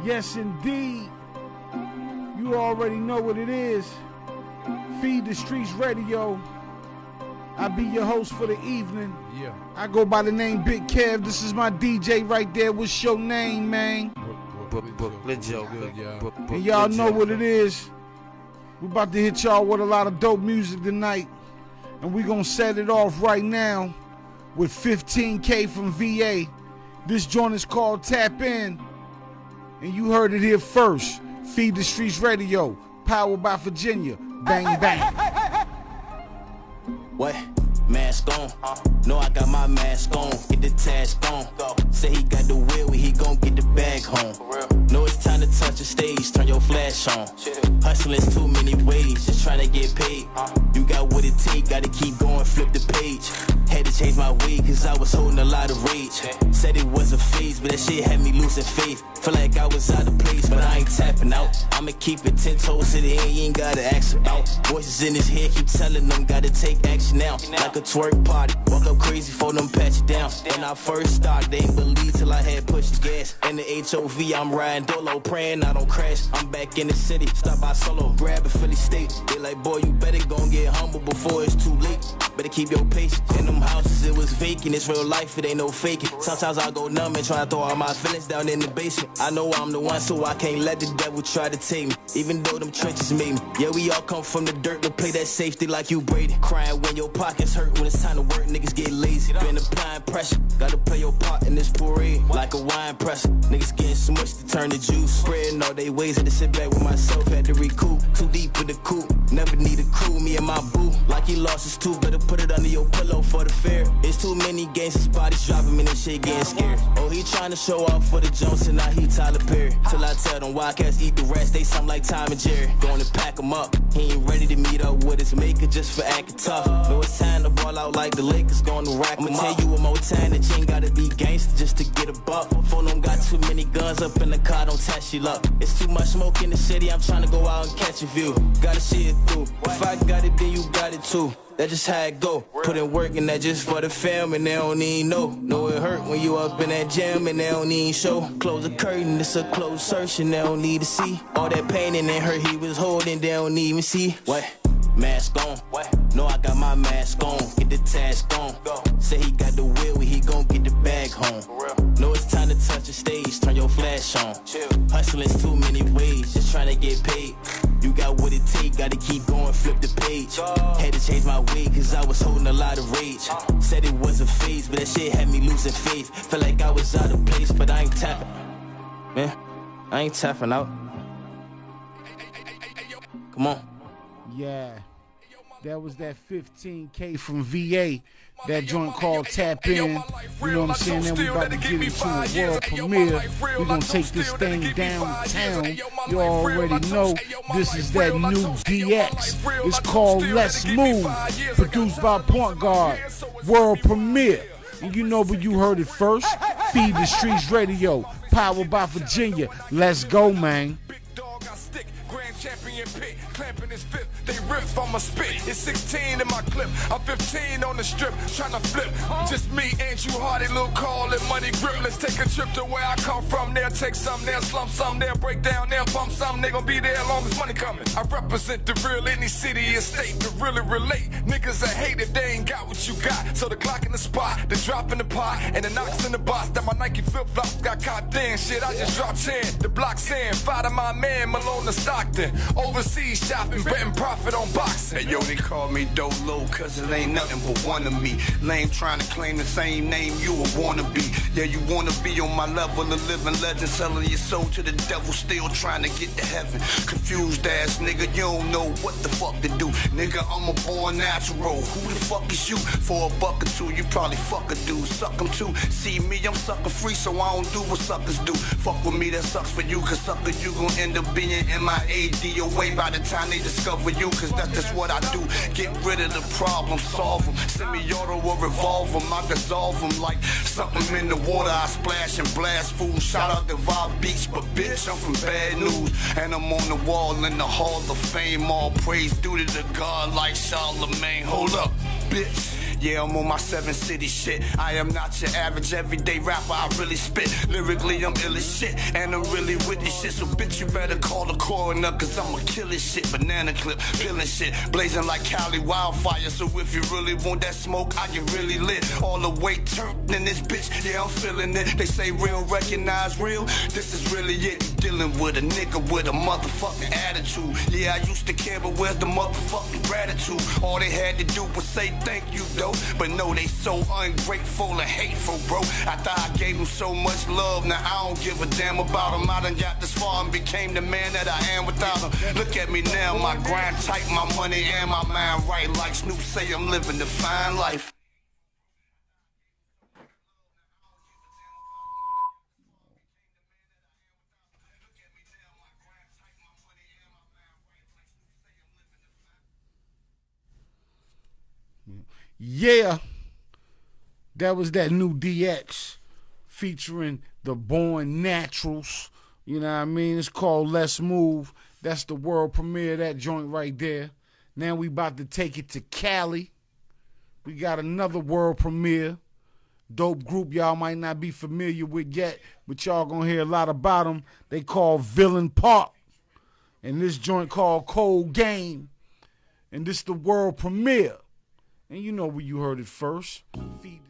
Yes, indeed. You already know what it is. Feed the Streets Radio. I be your host for the evening. Yeah. I go by the name Big Kev. This is my DJ right there. What's your name, man? And y'all know what it is. We're about to hit y'all with a lot of dope music tonight. And we're going to set it off right now with 15K from VA. This joint is called Tap In. And you heard it here first. Feed the Streets Radio. Powered by Virginia. Bang, bang. What? Mask on. No, I got my mask on. Get the task on. Say he got the wheel, he gon' get the bag home. No, it's time to touch the stage. Turn your flash on. Hustling's too many ways. Just trying to get paid. You got what it take. Gotta keep going. Flip the page. Had to change my way cause I was holding a lot of rage. Said it was a phase, but that shit had me losing faith. Feel like I was out of place, but I ain't tapping out. I'ma keep it 10 toes to the end, you ain't gotta ask about. Voices in his head keep telling them, gotta take action now. Like a twerk party, walk up crazy for them patch it down. When I first started, they ain't believe till I had pushed the gas. In the HOV, I'm riding dolo, praying I don't crash. I'm back in the city, stop by solo, grab a Philly state. They like, boy, you better gon' get humble before it's too late. Better keep your patience. In them houses, it was vacant. It's real life, it ain't no faking. Sometimes I go numb and try to throw all my feelings down in the basement. I know I'm the one, so I can't let the devil try to take me. Even though them trenches made me. Yeah, we all come from the dirt to play that safety like you Brady. Crying when your pockets hurt, when it's time to work, niggas get lazy. Been applying pressure, gotta play your part in this parade. Like a wine presser, niggas getting smushed to turn to juice. Spreading all they ways, had to sit back with myself, had to recoup. Too deep in the coop, never need a crew, me and my boo. Like he lost his tooth, better put it under your pillow for the fair. It's too many games, his body's dropping me and shit getting scared. Oh, he trying to show off for the Jones and now he Tyler Perry. Till I tell them wildcats eat the rest, they sound like Tom and Jerry. Going to pack him up, he ain't ready to meet up with his maker just for acting tough. No, it's time to ball out like the Lakers going to rack him up. I'ma tell you one more time that you ain't gotta be gangster just to get a buck. Phone them got too many guns up in the car, don't test your luck. It's too much smoke in the city, I'm trying to go out and catch a view. Gotta see it through, if I got it then you got it too. That's just how it go. Put in work and that just for the film and they don't even know. Know it hurt when you up in that jam and they don't even show. Close the curtain, it's a closed search and they don't need to see. All that pain and that hurt he was holding, they don't even see. What? Mask on. No, I got my mask on. Get the task on. Say he got the wheel, he gon' get the bag home. No, it's time to touch the stage, turn your flash on. Hustling's too many ways, just trying to get paid. You got what it take, gotta keep going, flip the page. Had to change my way, cause I was holding a lot of rage. Said it was a phase, but that shit had me losing faith. Felt like I was out of place, but I ain't tapping. Man, I ain't tapping out. Come on. Yeah. That was that 15K from VA. That joint called Tap In. You know what I'm saying? Then we about to get into a world premiere. We're going to take this thing downtown. You already know this is that new DX. It's called Let's Move. Produced by Point Guard. World premiere. And you know where you heard it first. Feed the Streets Radio. Powered by Virginia. Let's go, man. Champion pick, clamping his fifth, they rip on my spit. It's 16 in my clip, I'm 15 on the strip, trying to flip. Just me, Andrew Hardy, Lil Carl, and Money Grip. Let's take a trip to where I come from. They'll take some, they'll slump some, they'll break down, they'll bump some. They gon' be there as long as money coming. I represent the real, any city or state to really relate. Niggas that hate if they ain't got what you got. So the Glock in the spot, the drop in the pot, and the knocks in the box. That my Nike flip-flops got caught then. Shit, I just dropped 10. The block's in, fight to my man, Malone to Stockton. Overseas shopping, betting profit on boxing. Hey, yo, they call me Dolo, cause it ain't nothing but one of me. Lame trying to claim the same name you a wanna be. Yeah, you wanna be on my level, a living legend, selling your soul to the devil, still trying to get to heaven. Confused ass nigga, you don't know what the fuck to do. Nigga, I'm a born natural. Who the fuck is you? For a buck or two, you probably fuck a dude. Suck them too. See me, I'm sucker free, so I don't do what suckers do. Fuck with me, that sucks for you, cause sucker, you gon' end up being MIA away by the time they discover you, cause that's just what I do. Get rid of the problem, solve them. Semi-auto or revolve them, I dissolve them like something in the water. I splash and blast food. Shout out to Vibe Beach, but bitch, I'm from bad news. And I'm on the wall in the Hall of Fame. All praise due to the God like Charlemagne. Hold up, bitch. Yeah, I'm on my 7-city shit. I am not your average everyday rapper. I really spit. Lyrically, I'm ill as shit. And I'm really with this shit. So bitch, you better call the coroner, cause I'ma kill this shit. Banana clip, feeling shit. Blazing like Cali wildfire. So if you really want that smoke, I get really lit. All the way turned in this bitch. Yeah, I'm feeling it. They say real recognize real. This is really it. You dealing with a nigga with a motherfucking attitude. Yeah, I used to care, but where's the motherfucking gratitude? All they had to do was say thank you, though. But no, they so ungrateful and hateful, bro. I thought I gave them so much love. Now I don't give a damn about them. I done got this far and became the man that I am without them. Look at me now, my grind tight, my money and my mind right. Like Snoop say, I'm living the fine life. Yeah, that was that new DX featuring the Born Naturals. You know what I mean? It's called Let's Move. That's the world premiere of that joint right there. Now we about to take it to Cali. We got another world premiere. Dope group y'all might not be familiar with yet, but y'all gonna hear a lot about them. They call Villain Park. And this joint called Cold Game. And this the world premiere. And you know where you heard it first. Feed the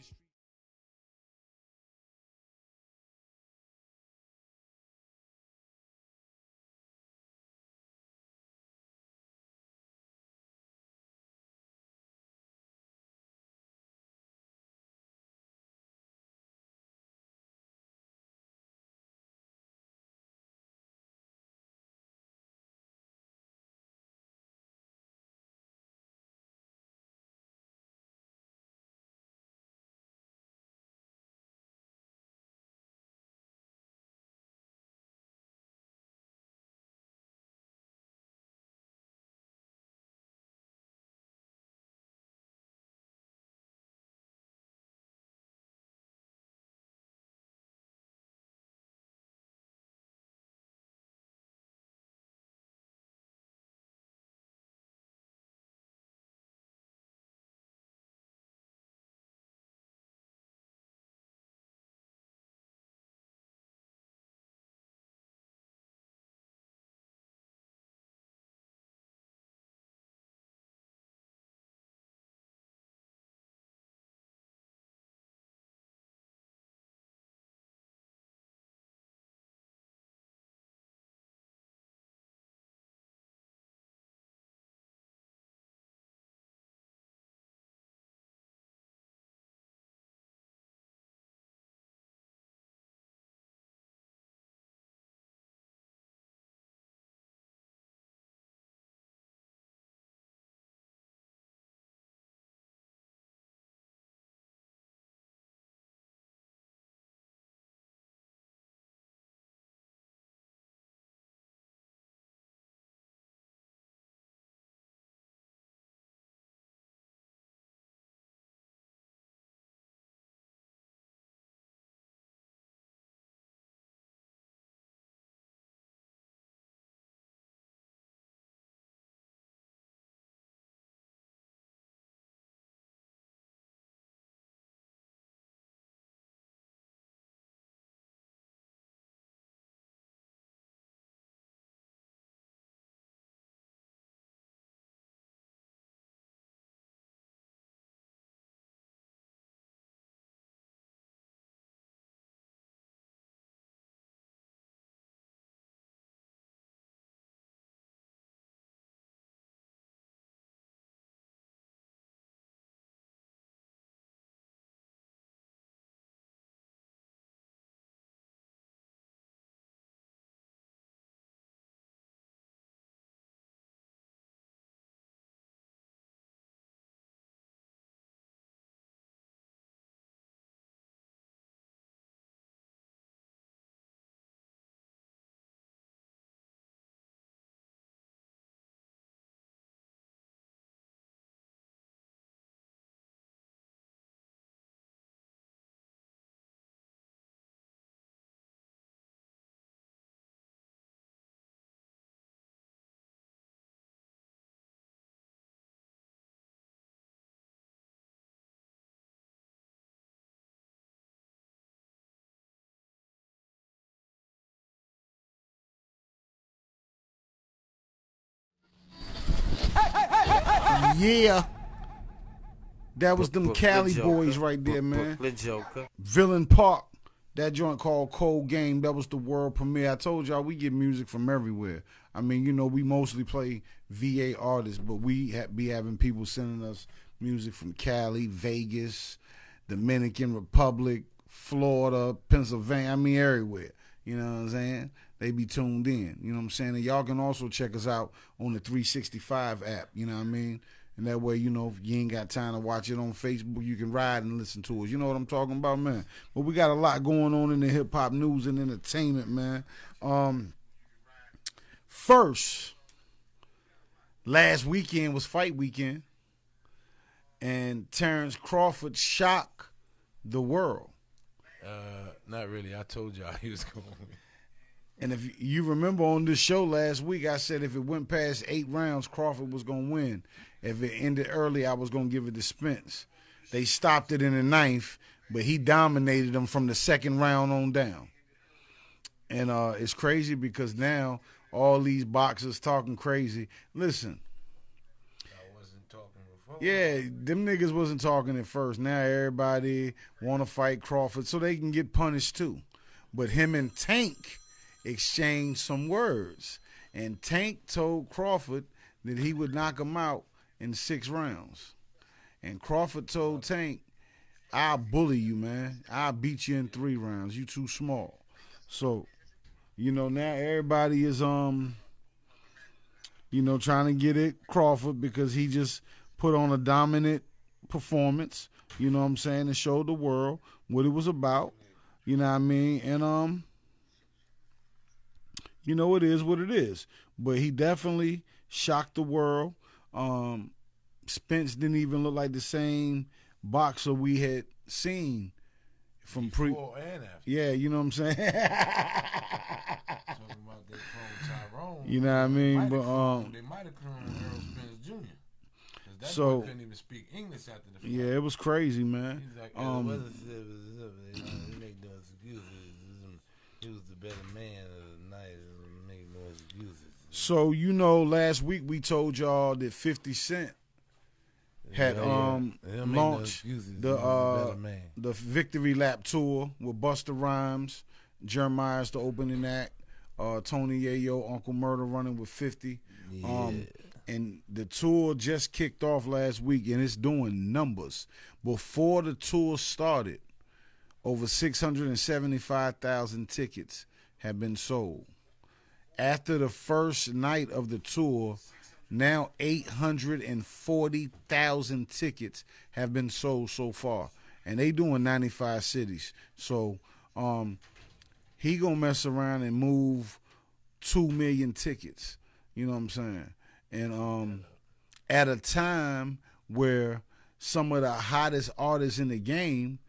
Yeah. That was them Cali boys right there, man. Brooklyn Joker. Villain Park. That joint called Cold Game. That was the world premiere. I told y'all we get music from everywhere. I mean, you know, we mostly play VA artists, but we be having people sending us music from Cali, Vegas, Dominican Republic, Florida, Pennsylvania. I mean, everywhere. You know what I'm saying? They be tuned in. You know what I'm saying? And y'all can also check us out on the 365 app. You know what I mean? And that way, you know, if you ain't got time to watch it on Facebook, you can ride and listen to us. You know what I'm talking about, man? But we got a lot going on in the hip-hop news and entertainment, man. First, last weekend was fight weekend, and Terrance Crawford shocked the world. Not really. I told y'all he was going to win. And if you remember on this show last week, I said if it went past 8 rounds, Crawford was going to win. If it ended early, I was going to give it to Spence. They stopped it in the 9th, but he dominated them from the 2nd round on down. And it's crazy because now all these boxers talking crazy. Listen. I wasn't talking before. Yeah, them niggas wasn't talking at first. Now everybody want to fight Crawford so they can get punished too. But him and Tank exchanged some words. And Tank told Crawford that he would knock him out in 6 rounds. And Crawford told Tank, I'll bully you, man. I'll beat you in 3 rounds. You too small. So, you know, now everybody is, you know, trying to get at Crawford because he just put on a dominant performance, you know what I'm saying, and showed the world what it was about, you know what I mean? And, you know, it is what it is. But he definitely shocked the world. Spence didn't even look like the same boxer we had seen from before and after. Yeah, you know what I'm saying? Talking about that clone Tyrone. You know what I mean? They But might have cloned Earl Spence Jr. That so boy couldn't even speak English after the fight. Yeah, it was crazy, man. He's like, he make no excuses. He was the better man of the night and make no excuses. So, you know, last week we told y'all that 50 Cent had launched the Victory Lap Tour with Busta Rhymes, Jeremiah's the opening act, Tony Yayo, Uncle Murder running with 50. Yeah. And the tour just kicked off last week, and it's doing numbers. Before the tour started, over 675,000 tickets have been sold. After the first night of the tour, now 840,000 tickets have been sold so far. And they doing 95 cities. So he gonna mess around and move 2 million tickets. You know what I'm saying? And at a time where some of the hottest artists in the game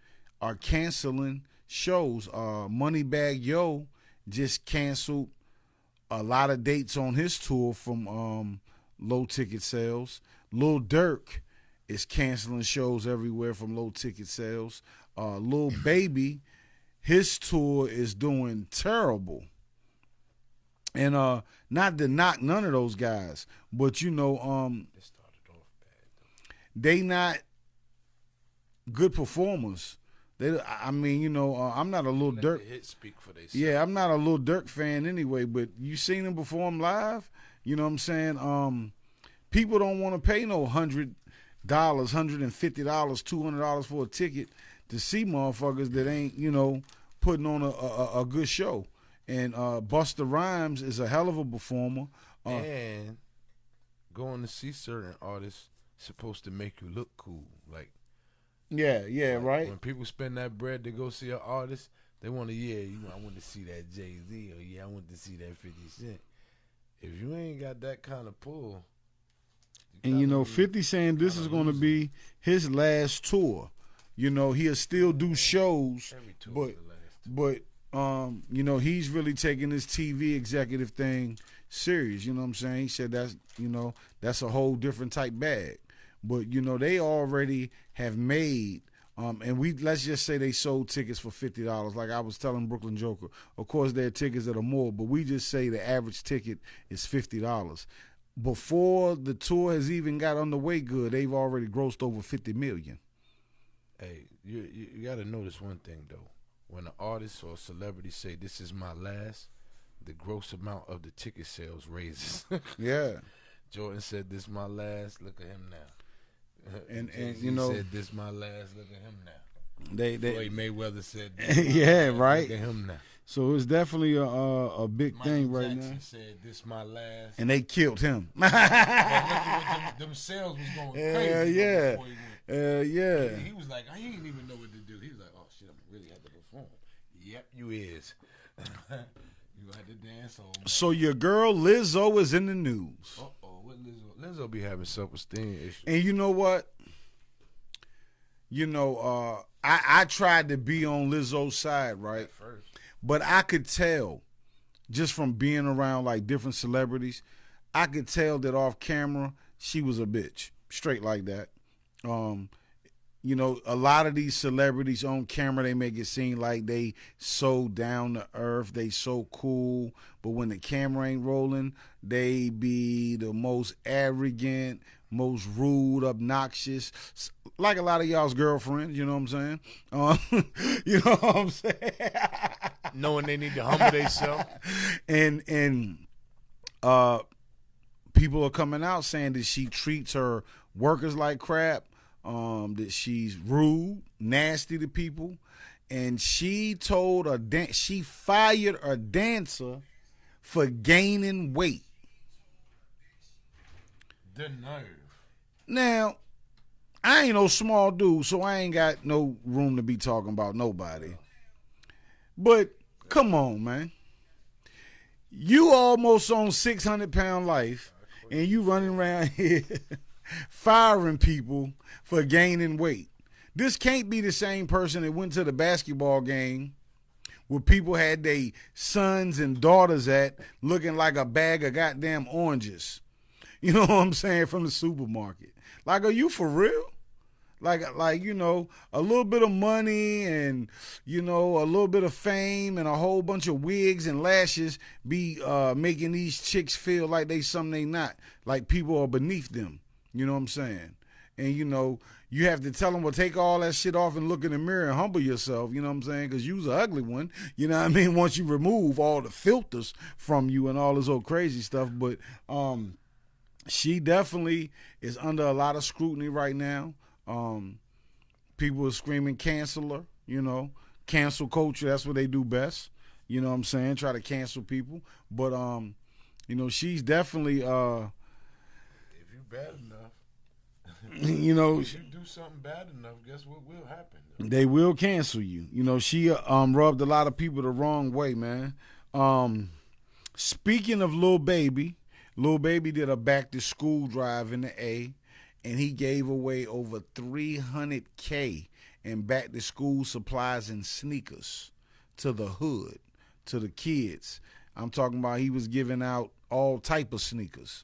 are canceling shows. Moneybagg Yo just canceled a lot of dates on his tour from low ticket sales. Lil Durk is canceling shows everywhere from low ticket sales. Lil Baby, his tour is doing terrible. And not to knock none of those guys, but you know, They started off bad, though. they not good performers. I mean, you know, I'm not a Lil Let Durk. the hits speak for themselves. Yeah, I'm not a Lil Durk fan anyway, but you seen him perform live? You know what I'm saying? People don't want to pay no $100, $150, $200 for a ticket to see motherfuckers that ain't, you know, putting on a good show. And Busta Rhymes is a hell of a performer. And going to see certain artists supposed to make you look cool. Like, right. when people spend that bread to go see an artist, they want to, I want to see that Jay-Z, or I want to see that 50 Cent. If you ain't got that kind of pull. And, you know, 50 saying this is going to be his last tour. You know, he'll still do shows, Every tour but is the last tour. But you know, he's really taking this TV executive thing serious. You know what I'm saying? He said that's, you know, that's a whole different type bag. But you know, they already have made and let's just say they sold tickets for $50. Like I was telling Brooklyn Joker, of course there are tickets that are more, but we just say the average ticket is $50. before the tour has even got underway good, they've already grossed over 50 million. Hey, you got to notice one thing, though. When an artist or a celebrity say, this is my last, the gross amount of the ticket sales raises. Yeah. Jordan said, this my last, look at him now. And Jay-Z said, this my last, look at him now. Floyd Mayweather said, yeah, right. Look at him now. So it's definitely a big thing right Jackson now. Said, this my last. And they killed him. Well, look at what them sales was going crazy. Yeah. Before he went. Yeah. He was like, I didn't even know what to do. He was like, oh shit, I'm really had to perform. Yep, you is. You had to dance on. So your girl Lizzo is in the news. What Lizzo? Lizzo be having self-esteem issues. And you know what? I tried to be on Lizzo's side, right? At first. But I could tell, just from being around like different celebrities, I could tell that off camera she was a bitch, straight like that. A lot of these celebrities on camera, they make it seem like they so down to earth, they so cool, but when the camera ain't rolling, they be the most arrogant, most rude, obnoxious, like a lot of y'all's girlfriends, you know what I'm saying? You know what I'm saying? Knowing they need to humble themselves. And people are coming out saying that she treats her workers like crap, that she's rude, nasty to people, and she fired a dancer for gaining weight. The nerve. Now, I ain't no small dude, so I ain't got no room to be talking about nobody. But come on, man. You almost on 600-pound life, and you running around here firing people for gaining weight. This can't be the same person that went to the basketball game where people had their sons and daughters at looking like a bag of goddamn oranges. You know what I'm saying, from the supermarket. Like, are you for real? Like a little bit of money and, a little bit of fame and a whole bunch of wigs and lashes be making these chicks feel like they something they not, like people are beneath them. You know what I'm saying? And, you have to tell them, well, take all that shit off and look in the mirror and humble yourself, you know what I'm saying? Because you's an ugly one, you know what I mean? Once you remove all the filters from you and all this old crazy stuff. But she definitely is under a lot of scrutiny right now. People are screaming cancel her, cancel culture. That's what they do best. You know what I'm saying? Try to cancel people. But, she's definitely, if you bad enough, if you do something bad enough, guess what will happen? They will cancel you. She rubbed a lot of people the wrong way, man. Speaking of Lil Baby did a back to school drive in the A, and he gave away over $300K in back to school supplies and sneakers to the hood, to the kids. I'm talking about he was giving out all type of sneakers,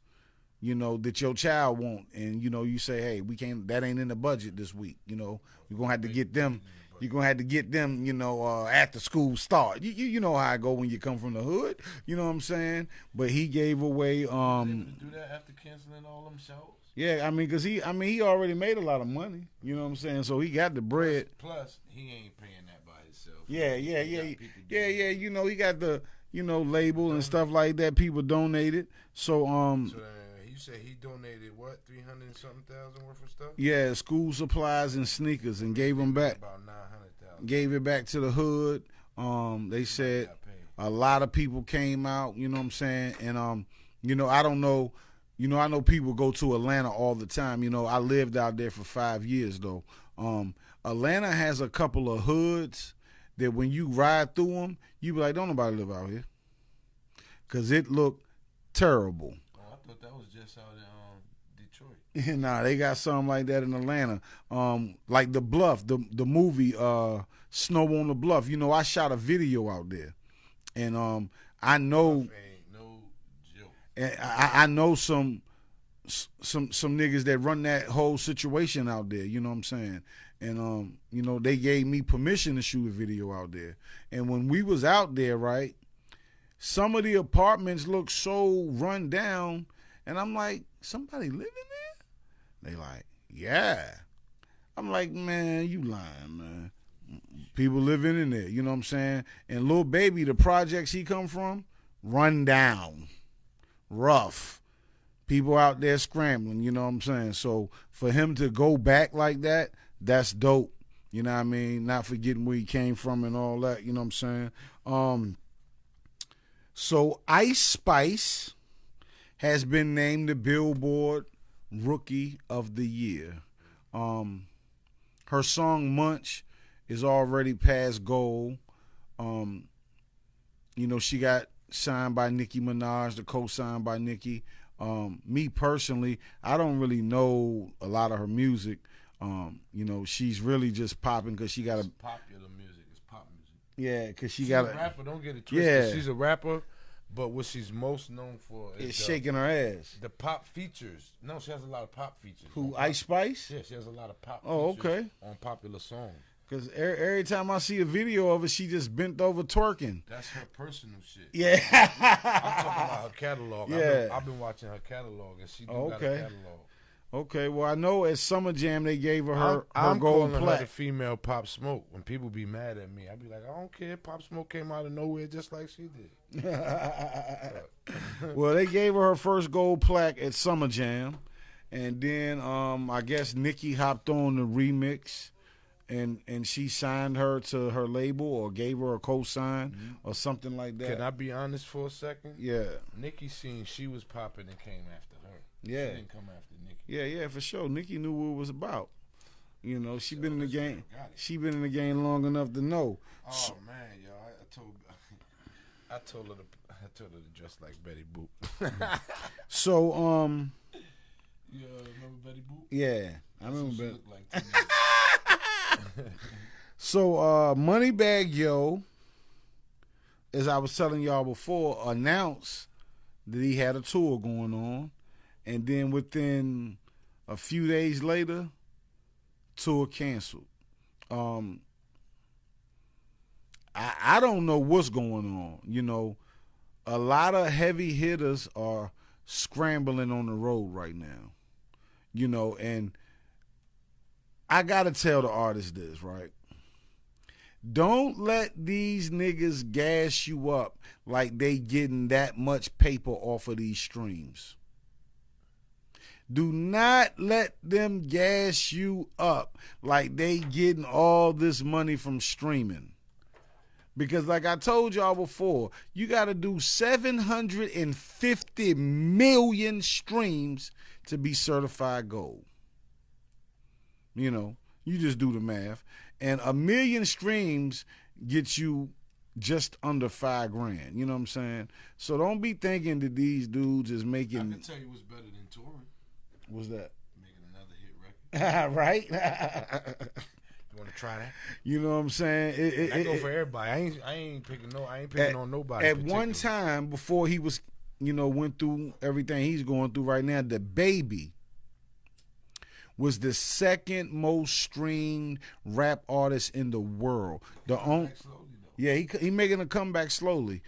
that your child want. And, you say, hey, we can't, that ain't in the budget this week. We're going to have to get them. You're going to have to get them, after school start. You know how I go when you come from the hood. You know what I'm saying? But he gave away. Do that after canceling all them shows? Yeah, because he already made a lot of money. You know what I'm saying? So he got the bread. Plus he ain't paying that by himself. Yeah. He got the, label and stuff like that. People donated. So, you said he donated what, 300 and something thousand worth of stuff? Yeah, school supplies and sneakers, and gave them back. About 900,000. Gave it back to the hood. They said a lot of people came out. You know what I'm saying? And I don't know. I know people go to Atlanta all the time. I lived out there for 5 years though. Atlanta has a couple of hoods that when you ride through them, you be like, don't nobody live out here, cause it looked terrible. I thought that was just out in Detroit. Nah, they got something like that in Atlanta. Like the Bluff, the movie Snow on the Bluff. I shot a video out there, and I know. Ain't no joke. And I know some niggas that run that whole situation out there. You know what I'm saying? And they gave me permission to shoot a video out there. And when we was out there, right, some of the apartments look so run down And I'm like, somebody living there? They like, yeah. I'm like, man, you lying, man. People living in there, you know what I'm saying? And Lil Baby, the projects he come from, run down, rough. People out there scrambling, you know what I'm saying? So for him to go back like that, that's dope. You know what I mean? Not forgetting where he came from and all that, you know what I'm saying? So Ice Spice has been named the Billboard Rookie of the Year. Her song Munch is already past gold. You know, she got signed by Nicki Minaj, the co-signed by Nicki. Me personally, I don't really know a lot of her music. You know, she's really just popping because she got a popular music. It's pop music. Yeah, because she's a rapper. Don't get it twisted. Yeah. She's a rapper, but what she's most known for is shaking her ass. The pop features. No, she has a lot of pop features. Who, Ice Spice? Yeah, she has a lot of pop features okay. on popular songs. Because every time I see a video of her, she just bent over twerking. That's her personal shit. Yeah. I'm talking about her catalog. Yeah. I've been watching her catalog, and she got a catalog. Okay, well, I know at Summer Jam they gave her her I'm gold calling plaque. her the female Pop Smoke. When people be mad at me, I be like, I don't care. Pop Smoke came out of nowhere just like she did. Well, they gave her first gold plaque at Summer Jam, and then I guess Nicki hopped on the remix, and she signed her to her label or gave her a co-sign or something like that. Can I be honest for a second? Yeah. Nicki seen she was popping and came after her. Yeah. She didn't come after Nicki. Yeah, for sure. Nicki knew what it was about. You know, she been in the game. She been in the game long enough to know. Oh man, yo, I told her to dress like Betty Boop. So, you remember Betty Boop? Yeah, I remember Betty. Like so, Moneybagg Yo, as I was telling y'all before, announced that he had a tour going on. And then within a few days later, tour canceled. I don't know what's going on. You know, a lot of heavy hitters are scrambling on the road right now. You know, and I got to tell the artists this, right? Don't let these niggas gas you up like they getting that much paper off of these streams. Do not let them gas you up like they getting all this money from streaming. Because like I told y'all before, you got to do 750 million streams to be certified gold. You know, you just do the math. And 1 million streams gets you just under $5,000. You know what I'm saying? So don't be thinking that these dudes is making... I can tell you what's better than touring. What's that? Making another hit record. Right? You want to try that? You know what I'm saying? I go for everybody. I ain't picking on nobody. At one time, before he was, you know, went through everything he's going through right now, the Baby was the second most streamed rap artist in the world. The only, yeah, he making a comeback slowly.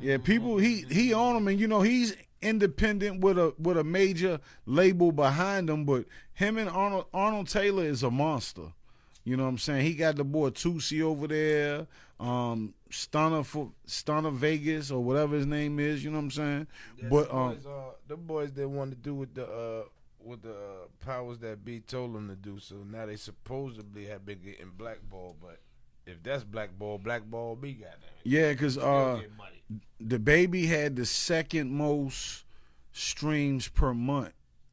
Yeah, people he on him, and you know he's independent with a major label behind him, but him and Arnold Taylor is a monster. You know what I'm saying? He got the boy Tusi over there, Stunner Vegas or whatever his name is. You know what I'm saying? Yeah, but the boys they want to do with the powers that be told them to do. So now they supposedly have been getting blackballed, but if that's blackball me, goddamn. Yeah, because the Baby had the second most streams per month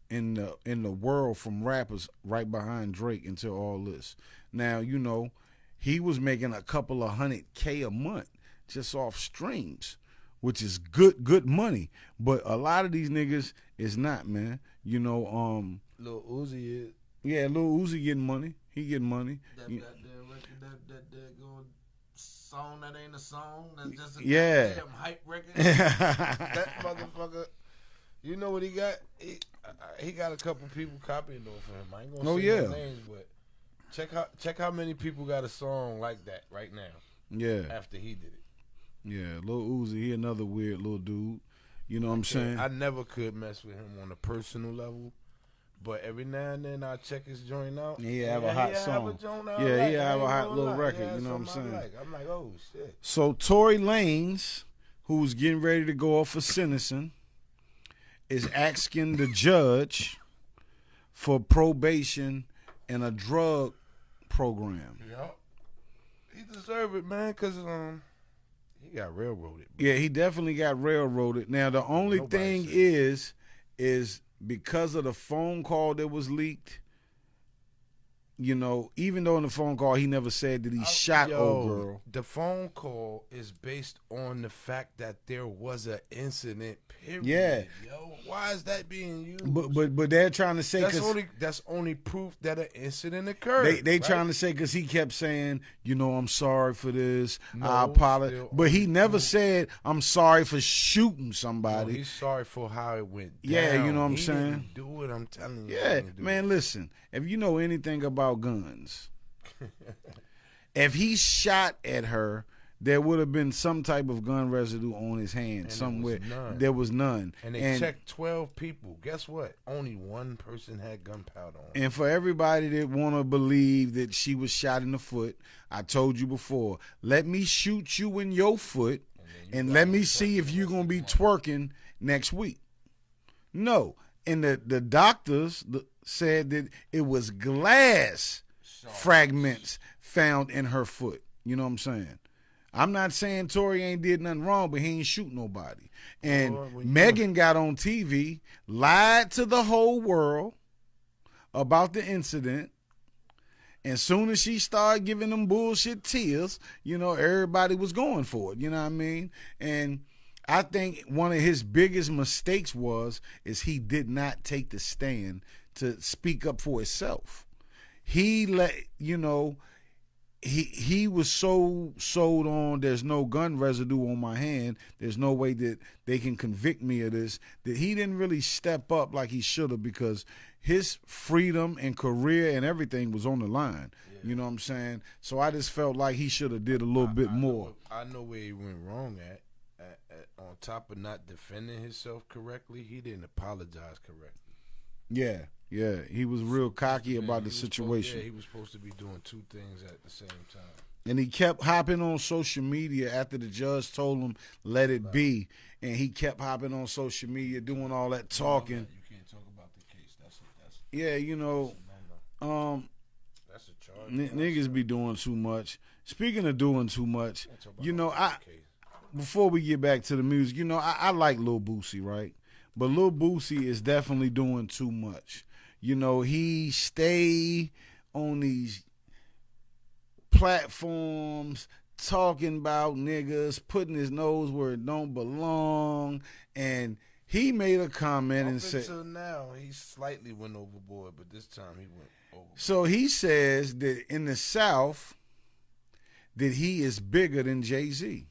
in the world from rappers, right behind Drake until all this. Now, you know, he was making a couple of $100K a month just off streams, which is good money. But a lot of these niggas is not, man. You know, Lil Uzi is. Yeah, Lil Uzi getting money. He getting money. That going song that ain't a song. That's just a goddamn hype record. That motherfucker. You know what he got? He got a couple people copying though for him. I ain't gonna say no names, but check how many people got a song like that right now. Yeah. After he did it. Yeah, Lil Uzi, he another weird little dude. You know what I'm saying? I never could mess with him on a personal level, but every now and then I check his joint out. He have a hot song. Yeah, he have a hot little record. You know what I'm saying? I'm like, oh shit. So Tory Lanez, who's getting ready to go off for sentencing, is asking the judge for probation and a drug program. Yeah, he deserve it, man, because he got railroaded. Bro. Yeah, he definitely got railroaded. Now the only thing is because of the phone call that was leaked. You know, even though in the phone call he never said that he shot old girl. The phone call is based on the fact that there was an incident. Period. Yeah. Yo, why is that being used? But they're trying to say that's only proof that an incident occurred. They right? trying to say because he kept saying, you know, I'm sorry for this. No, I apologize, but he never said I'm sorry for shooting somebody. No, he's sorry for how it went down. Yeah, you know what I'm he saying. Didn't do it. I'm telling you. Yeah, man. Listen, if you know anything about guns, if he shot at her, there would have been some type of gun residue on his hand somewhere. There was none. And they checked 12 people. Guess what? Only one person had gunpowder on. And for everybody that want to believe that she was shot in the foot, I told you before, let me shoot you in your foot and let me see if you're going to be twerking next week. No. And the doctors said that it was glass fragments found in her foot. You know what I'm saying? I'm not saying Tory ain't did nothing wrong, but he ain't shoot nobody. And Megan got on TV, lied to the whole world about the incident. And soon as she started giving them bullshit tears, you know, everybody was going for it. You know what I mean? And I think one of his biggest mistakes is he did not take the stand to speak up for himself. He let, you know, he was so sold on there's no gun residue on my hand, there's no way that they can convict me of this, that he didn't really step up like he should have, because his freedom and career and everything was on the line. Yeah. You know what I'm saying? So I just felt like he should have did a little bit more. I know where he went wrong at. On top of not defending himself correctly, he didn't apologize correctly. Yeah, he was real cocky about the situation. He was supposed to be doing two things at the same time. And he kept hopping on social media after the judge told him, let it be. And he kept hopping on social media, doing all that talking. You can't talk about the case. That's yeah, you know, that's a charge. Niggas be doing too much. Speaking of doing too much, you know, before we get back to the music, you know, I like Lil Boosie, right? But Lil Boosie is definitely doing too much. You know, he stay on these platforms talking about niggas, putting his nose where it don't belong, and he made a comment and said, until now, he slightly went overboard, but this time he went overboard. So he says that in the South, that he is bigger than Jay-Z.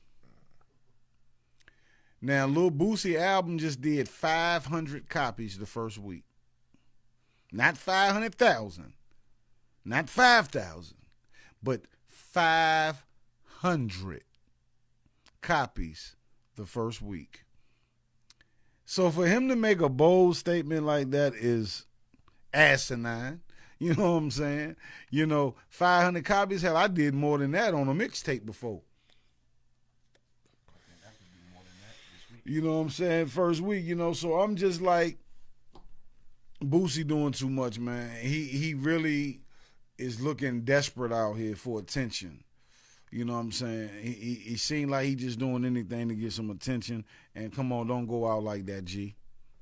Now, Lil Boosie album just did 500 copies the first week. Not 500,000, not 5,000, but 500 copies the first week. So for him to make a bold statement like that is asinine. You know what I'm saying? You know, 500 copies. Hell, I did more than that on a mixtape before. You know what I'm saying? First week, you know, so I'm just like, Boosie doing too much, man. He really is looking desperate out here for attention. You know what I'm saying? He seemed like he just doing anything to get some attention. And come on, don't go out like that, G.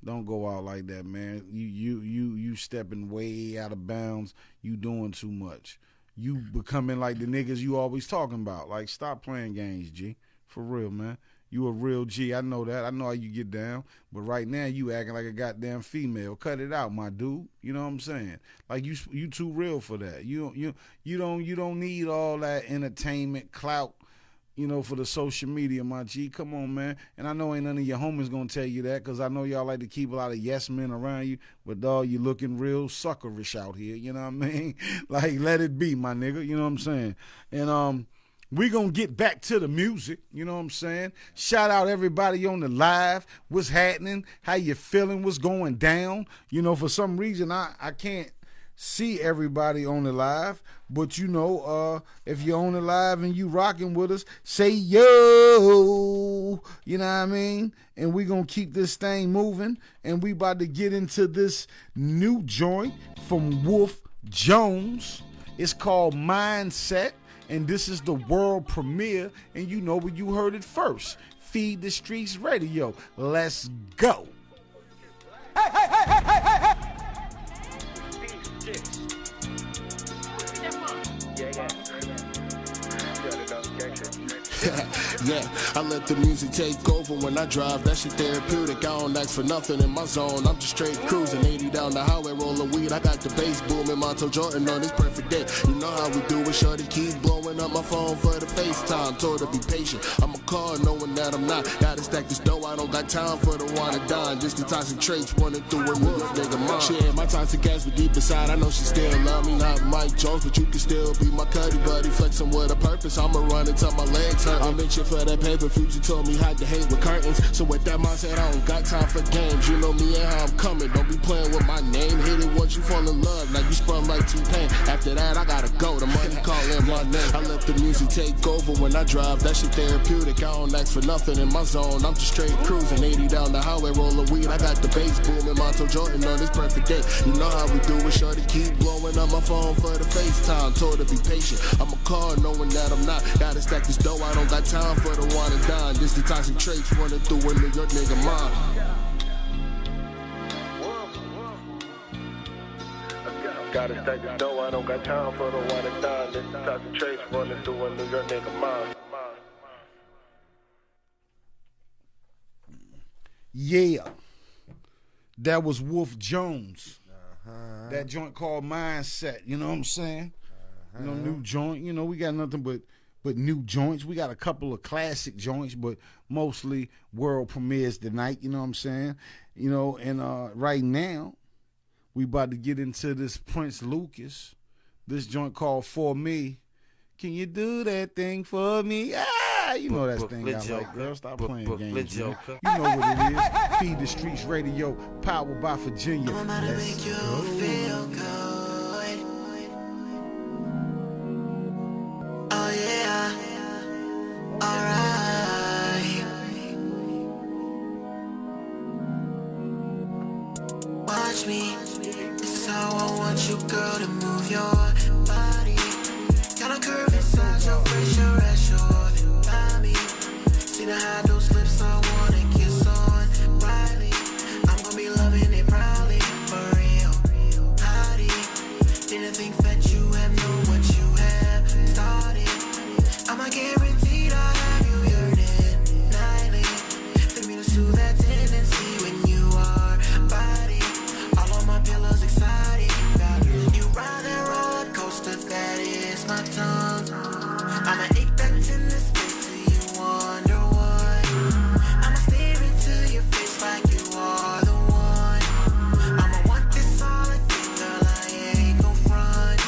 Don't go out like that, man. You stepping way out of bounds. You doing too much. You becoming like the niggas you always talking about. Like, stop playing games, G. For real, man. You a real G. I know that. I know how you get down. But right now, you acting like a goddamn female. Cut it out, my dude. You know what I'm saying? Like, you too real for that. You don't need all that entertainment clout, you know, for the social media, my G. Come on, man. And I know ain't none of your homies gonna tell you that, because I know y'all like to keep a lot of yes men around you. But dog, you looking real suckerish out here. You know what I mean? Like, let it be, my nigga. You know what I'm saying? And we going to get back to the music, you know what I'm saying? Shout out everybody on the live. What's happening? How you feeling? What's going down? You know, for some reason, I can't see everybody on the live, but you know, if you're on the live and you rocking with us, say yo, you know what I mean? And we gonna keep this thing moving, and we about to get into this new joint from Wolf Jones. It's called Mindset, and this is the world premiere, and you know where you heard it first. Feed the Streets Radio. Let's go. Hey, hey, hey, hey, hey, hey, hey. Yeah, I let the music take over when I drive. That shit therapeutic. I don't ask for nothing in my zone. I'm just straight cruising, 80 down the highway, rolling weed. I got the bass booming, Monto Jordan on this perfect day. You know how we do it, shorty keep blowing up my phone for the FaceTime. Told her be patient. I'm a call knowing that I'm not. Gotta stack this dough. I don't got time for the one and dine. Just the toxic traits running through a wolf, nigga mine. Shit, my toxic ass was deep inside. I know she still love me, not Mike Jones, but you can still be my cuddy buddy. Flexing with a purpose. I'ma run until my legs hurt. I'm itching for that paper. Future told me hide the hate with curtains. So with that mindset, I don't got time for games. You know me and how I'm coming. Don't be playing with my name. Hit it once you fall in love. Now you spun like T-Pain. After that, I gotta go. The money calling my name. I let the music take over when I drive. That shit therapeutic. I don't ask for nothing in my zone. I'm just straight cruising, 80 down the highway, rolling weed. I got the bass booming, Monto Jordan on this perfect day. You know how we do it, shorty keep blowing up my phone for the FaceTime. Told her be patient. I'm a call knowing that I'm not. Gotta stack this dough. I don't got time for the one and dine. This the toxic traits running through a New York nigga mind. Gotta stack this dough, I don't got time for the one and dine. This the toxic traits running through a New York nigga mind. Yeah, that was Wolf Jones. That joint called Mindset. You know what I'm saying? You know, new joint. You know, we got nothing but new joints. We got a couple of classic joints, but mostly world premieres tonight. You know what I'm saying? You know, and right now we about to get into this Prince Lucas. This joint called For Me. Can you do that thing for me? Ah, you know that thing I like, girl. Stop playing games, man. You know what it is. Feed the Streets Radio, powered by Virginia. I'm about to make you feel good. Oh yeah. Alright. Watch me. This is how I want you, girl, to move your body. Got a curve inside your pressure as your body. See the high those lips I wanna kiss on Riley. I'm gonna be loving it probably for real. Hottie. Didn't think that you have known what you have started. I'm a guaranteed I'll have you yearning nightly. Fit me to soothe that tendency when you are body. All on my pillows excited. You ride that roller coaster, that is my tongue. I'ma ache that tender space till you wonder why. I'ma stare into your face like you are the one. I'ma want this all again, girl, I ain't gon' front.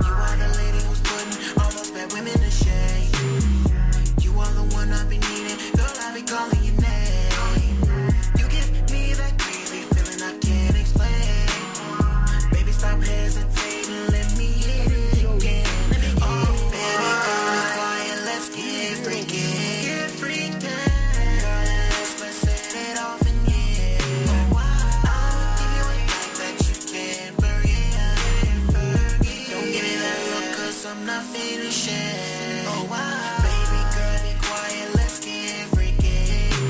You are the lady who's putting all those bad women to shame. You are the one I've been needing, girl, I be calling your name. You give me that crazy feeling I can't explain. Baby, stop hesitating, let me hit it again. Oh, baby, girl, be quiet, let's get freaky. Get freaked girl, let's set it off and yeah. I'll give you a night that you can't forget. Don't give me that look, cause I'm not finished yet. Oh, wow. Baby, girl, be quiet, let's get freaky.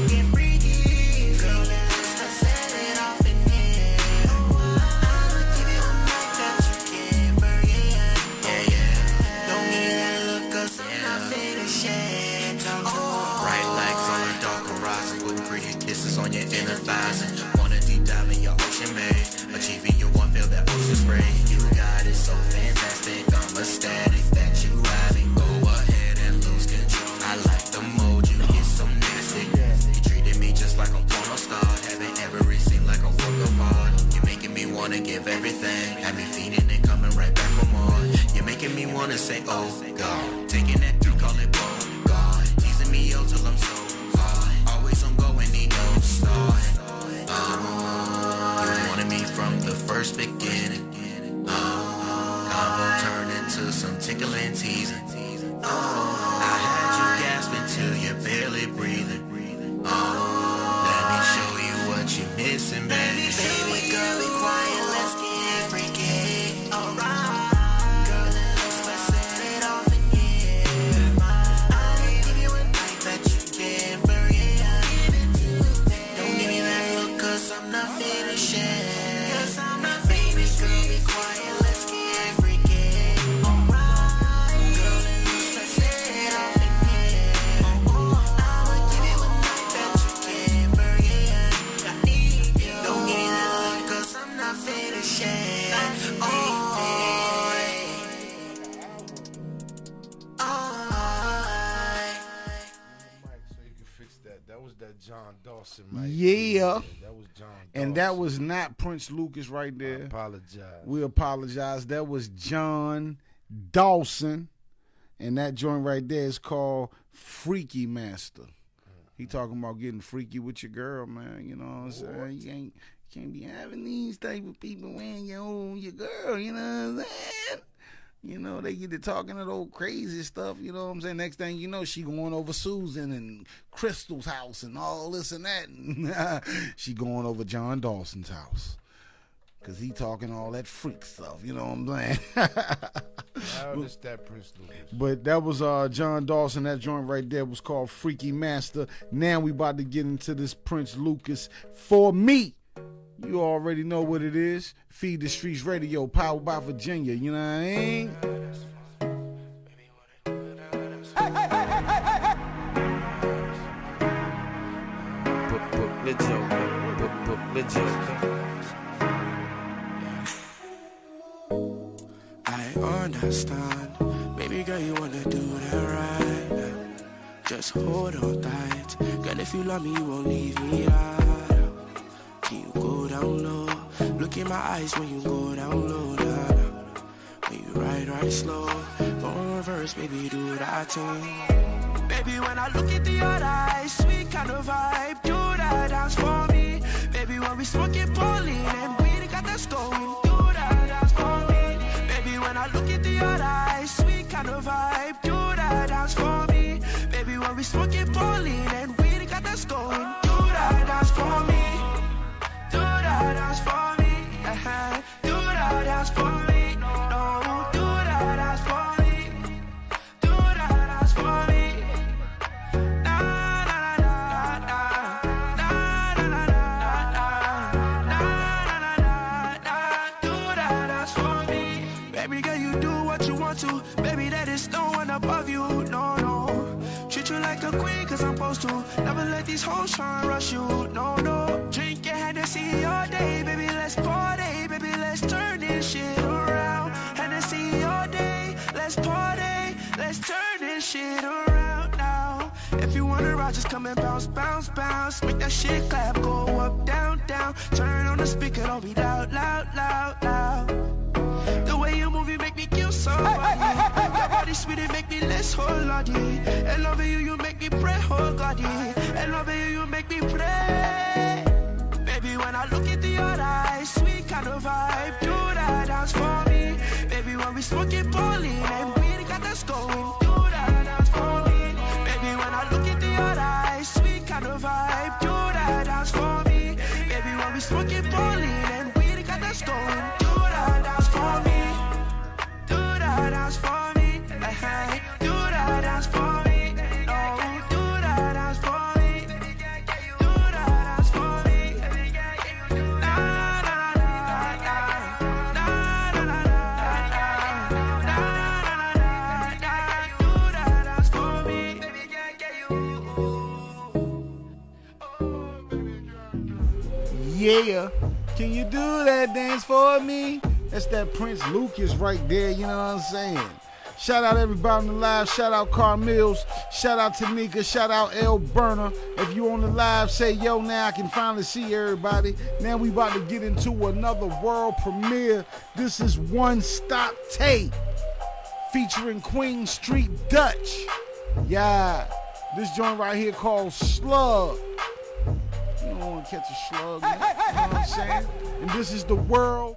Get freaky. Girl, let's set it off and yeah. I'll give you a night that you can't forget. Yeah, yeah. Don't give me that look, cause I'm not finished yet. Bright lights on a dark horizon, putting pretty kisses on your inner thighs, and wanna deep dive in your ocean maze, achieving your one, feel that ocean spray. You got it so fantastic, I'm ecstatic that you have it. Go ahead and lose control. I like the mode, you get so nasty. You treated me just like a porno star, having every scene like a work of art. You're making me wanna give everything, have me feeding and coming right back for more. You're making me wanna say, oh God, taking that through. John Dawson. Yeah. That was John Dawson. And that was not Prince Lucas right there. I apologize. We apologize. That was John Dawson. And that joint right there is called Freaky Master. He talking about getting freaky with your girl, man. You know what I'm saying? You can't be having these type of people when you own your girl. You know what I'm saying? You know, they get to talking that old crazy stuff, you know what I'm saying? Next thing you know, she going over Susan and Crystal's house and all this and that. And she going over John Dawson's house. Because he talking all that freak stuff, you know what I'm saying? How is that Prince Lucas? But that was John Dawson. That joint right there was called Freaky Master. Now we about to get into this Prince Lucas. For me, you already know what it is. Feed the Streets Radio, powered by Virginia. You know what I mean? I understand. Baby girl, you wanna do that right. Just hold on tight. Girl, if you love me, you won't leave me out. Can you go down low? Look in my eyes when you go down low. When you ride slow. Go in reverse, baby, do that thing. Baby, when I look into your eyes, sweet kind of vibe. Do that dance for me. Baby, when we smoking Pauline and we got that going. Do that dance for me. Baby, when I look into your eyes, sweet kind of vibe. Do that dance for me. Baby, when we smoking Pauline and we got that going. Do that dance for me. Do that dance for me. Do that dance for me. No, do that dance for me. Do that dance for me. Na na na na na na na na na na. Do that dance for me. Baby girl, you do what you want to. Baby, that is no one above you. No, no. Treat you like a queen, cause I'm supposed to. Never let these hoes try and rush you. No, no. Drink your Hennessy all day, baby, let's party. Baby, let's turn this shit around. Hennessy all day, let's party. Let's turn this shit around now. If you wanna ride, just come and bounce, bounce, bounce. Make that shit clap, go up, down, down. Turn on the speaker, don't be loud, loud, loud, loud. The way you move, you make me kill somebody. Your body sweet, it make me less whole body. And loving you, you make me pray, oh God. And loving you, you make me pray. Baby, when I look into your eyes, sweet kind of vibe. Do that dance for me. Baby, when we smoking Pauline and we got that going. Do that dance for me. Baby, when I look into your eyes, sweet kind of vibe. Do that dance for me. Baby, when we smoking Pauline and we got that going. Do that dance for me. Do that dance for me. Do that dance for me. No, do that dance for me. Do that dance for me. Na na na na na na na na na. Do that dance for me. Yeah. Can you do that dance for me? That's that Prince Lucas right there, you know what I'm saying? Shout out everybody on the live. Shout out Car Mills. Shout out Tanika. Shout out L Burner. If you on the live, say yo now. I can finally see everybody. Now we about to get into another world premiere. This is One Stop Tape featuring Queen Street Dutch. Yeah. This joint right here called Slug. You don't want to catch a slug. You know what I'm saying? And this is the world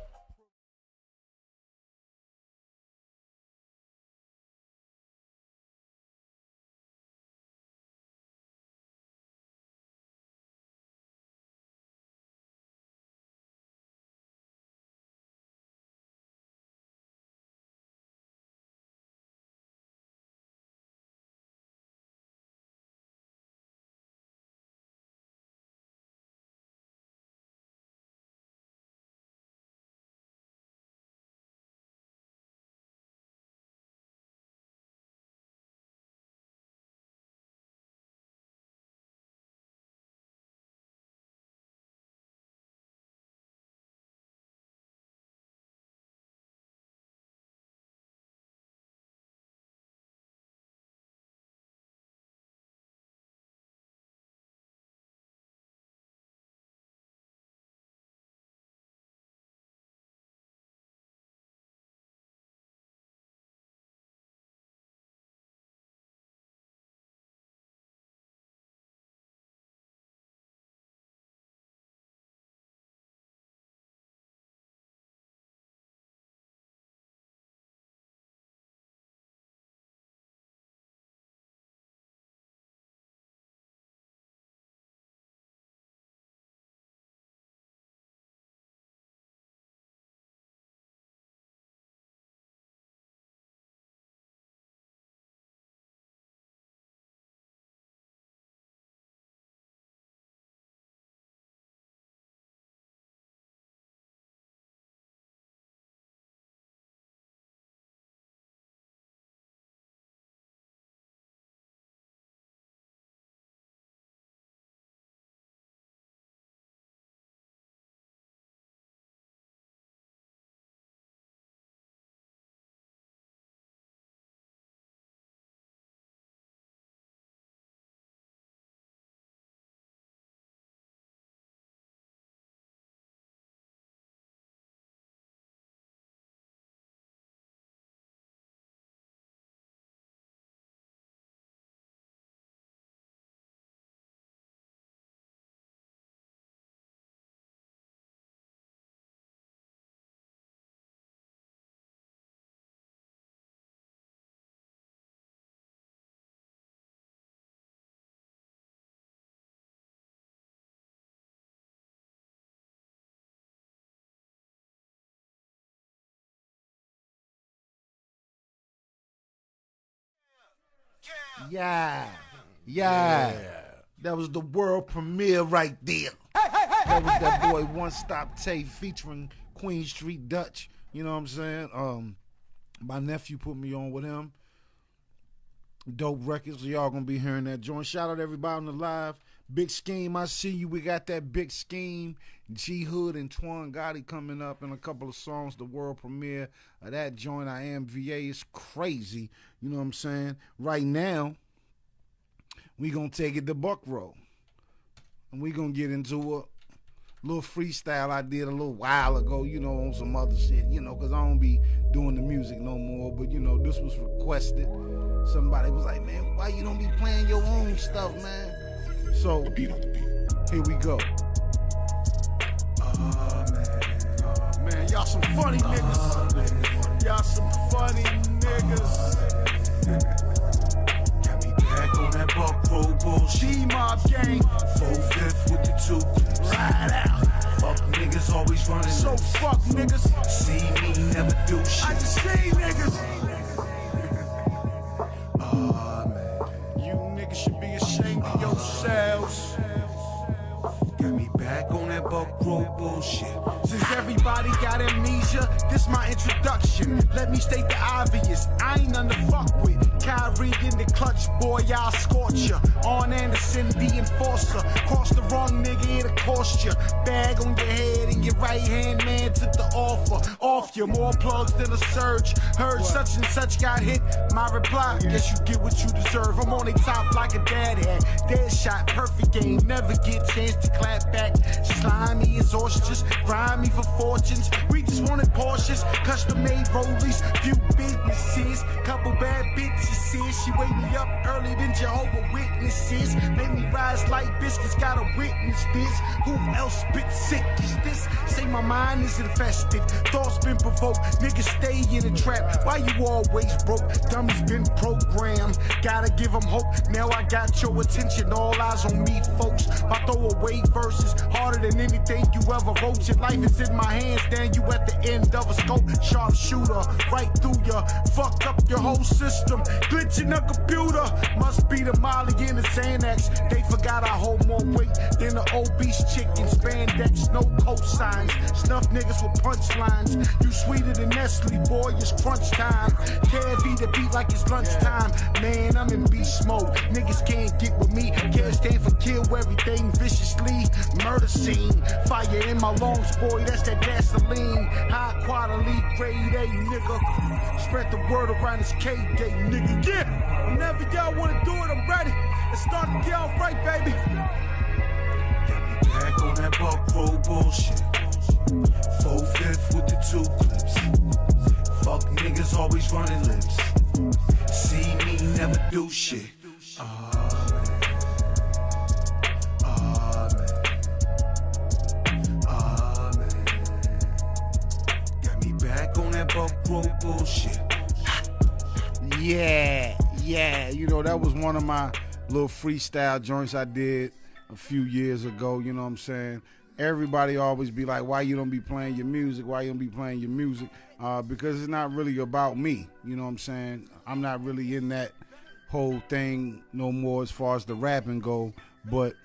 Yeah. That was the world premiere right there. That was that boy One Stop Tape featuring Queen Street Dutch. You know what I'm saying? My nephew put me on with him. Dope records. So y'all gonna be hearing that joint. Shout out to everybody on the live. Big Scheme, I see you. We got that Big Scheme. G Hood and Twan Gotti coming up in a couple of songs. The world premiere of that joint. I Am VA is crazy. You know what I'm saying? Right now, we gonna take it to Buck Row. And we gonna get into a little freestyle I did a little while ago, you know, on some other shit, you know, because I don't be doing the music no more. But, you know, this was requested. Somebody was like, man, why you don't be playing your own stuff, man? So, here we go. Man, y'all some funny niggas. Y'all some funny niggas. Got me back on that Buck Row bullshit. G-Mob gang. 4/5 with the 2 clips. Ride out. Fuck niggas always running. So fuck niggas. See me never do shit. I just see niggas. Man. You niggas should be ashamed of yourselves. Got me back on that Buck Row bullshit. Since everybody got amnesia, this my introduction. Let me state the obvious. I ain't none to fuck with. Kyrie in the clutch, boy, I'll scorch ya. On Anderson, the enforcer. Cross the wrong nigga, it'll cost ya. Bag on your head and your right hand man took the offer. Off you, more plugs than a surge. Heard such and such got hit. My reply, guess you get what you deserve. I'm on the top like a dad had. Dead shot, perfect game, never get chance to clap back. Slimy as oysters, grimy for fortunes. We just wanted Porsches, custom made rollies, few businesses, couple bad bitches. She wake me up early than Jehovah Witnesses. Made me rise like biscuits, gotta witness this. Who else spit sick is this? Say my mind is infested, thoughts been provoked. Niggas stay in a trap, why you always broke? Dummies been programmed, gotta give them hope. Now I got your attention, all eyes on me, folks. I throw away verses, harder than anything you ever wrote. Your life is in my hands, then you at the end of a scope. Sharpshooter, right through ya, fuck up your whole system. Glitch in a computer, must be the Molly and the Xanax. They forgot I hold more weight than the obese chick in spandex. No cosigns, snuff niggas with punchlines. You sweeter than Nestle, boy, it's crunch time. KV the beat like it's lunchtime. Man, I'm in beast mode. Niggas can't get with me. Care stand for kill everything viciously. Murder scene, fire in my lungs, boy, that's that gasoline. High quality, grade A, nigga. Spread the word around this K-Day, nigga. Yeah, whenever y'all wanna do it, I'm ready. Let's start the get off right, baby. Got me back on that Buck Row bullshit. 4/5 with the 2 clips. Fuck niggas always running lips. See me never do shit. Got me back on that Buck Row bullshit. Yeah, you know, that was one of my little freestyle joints I did a few years ago, you know what I'm saying? Everybody always be like, why you don't be playing your music? Why you don't be playing your music? Because it's not really about me, you know what I'm saying? I'm not really in that whole thing no more as far as the rapping go, but,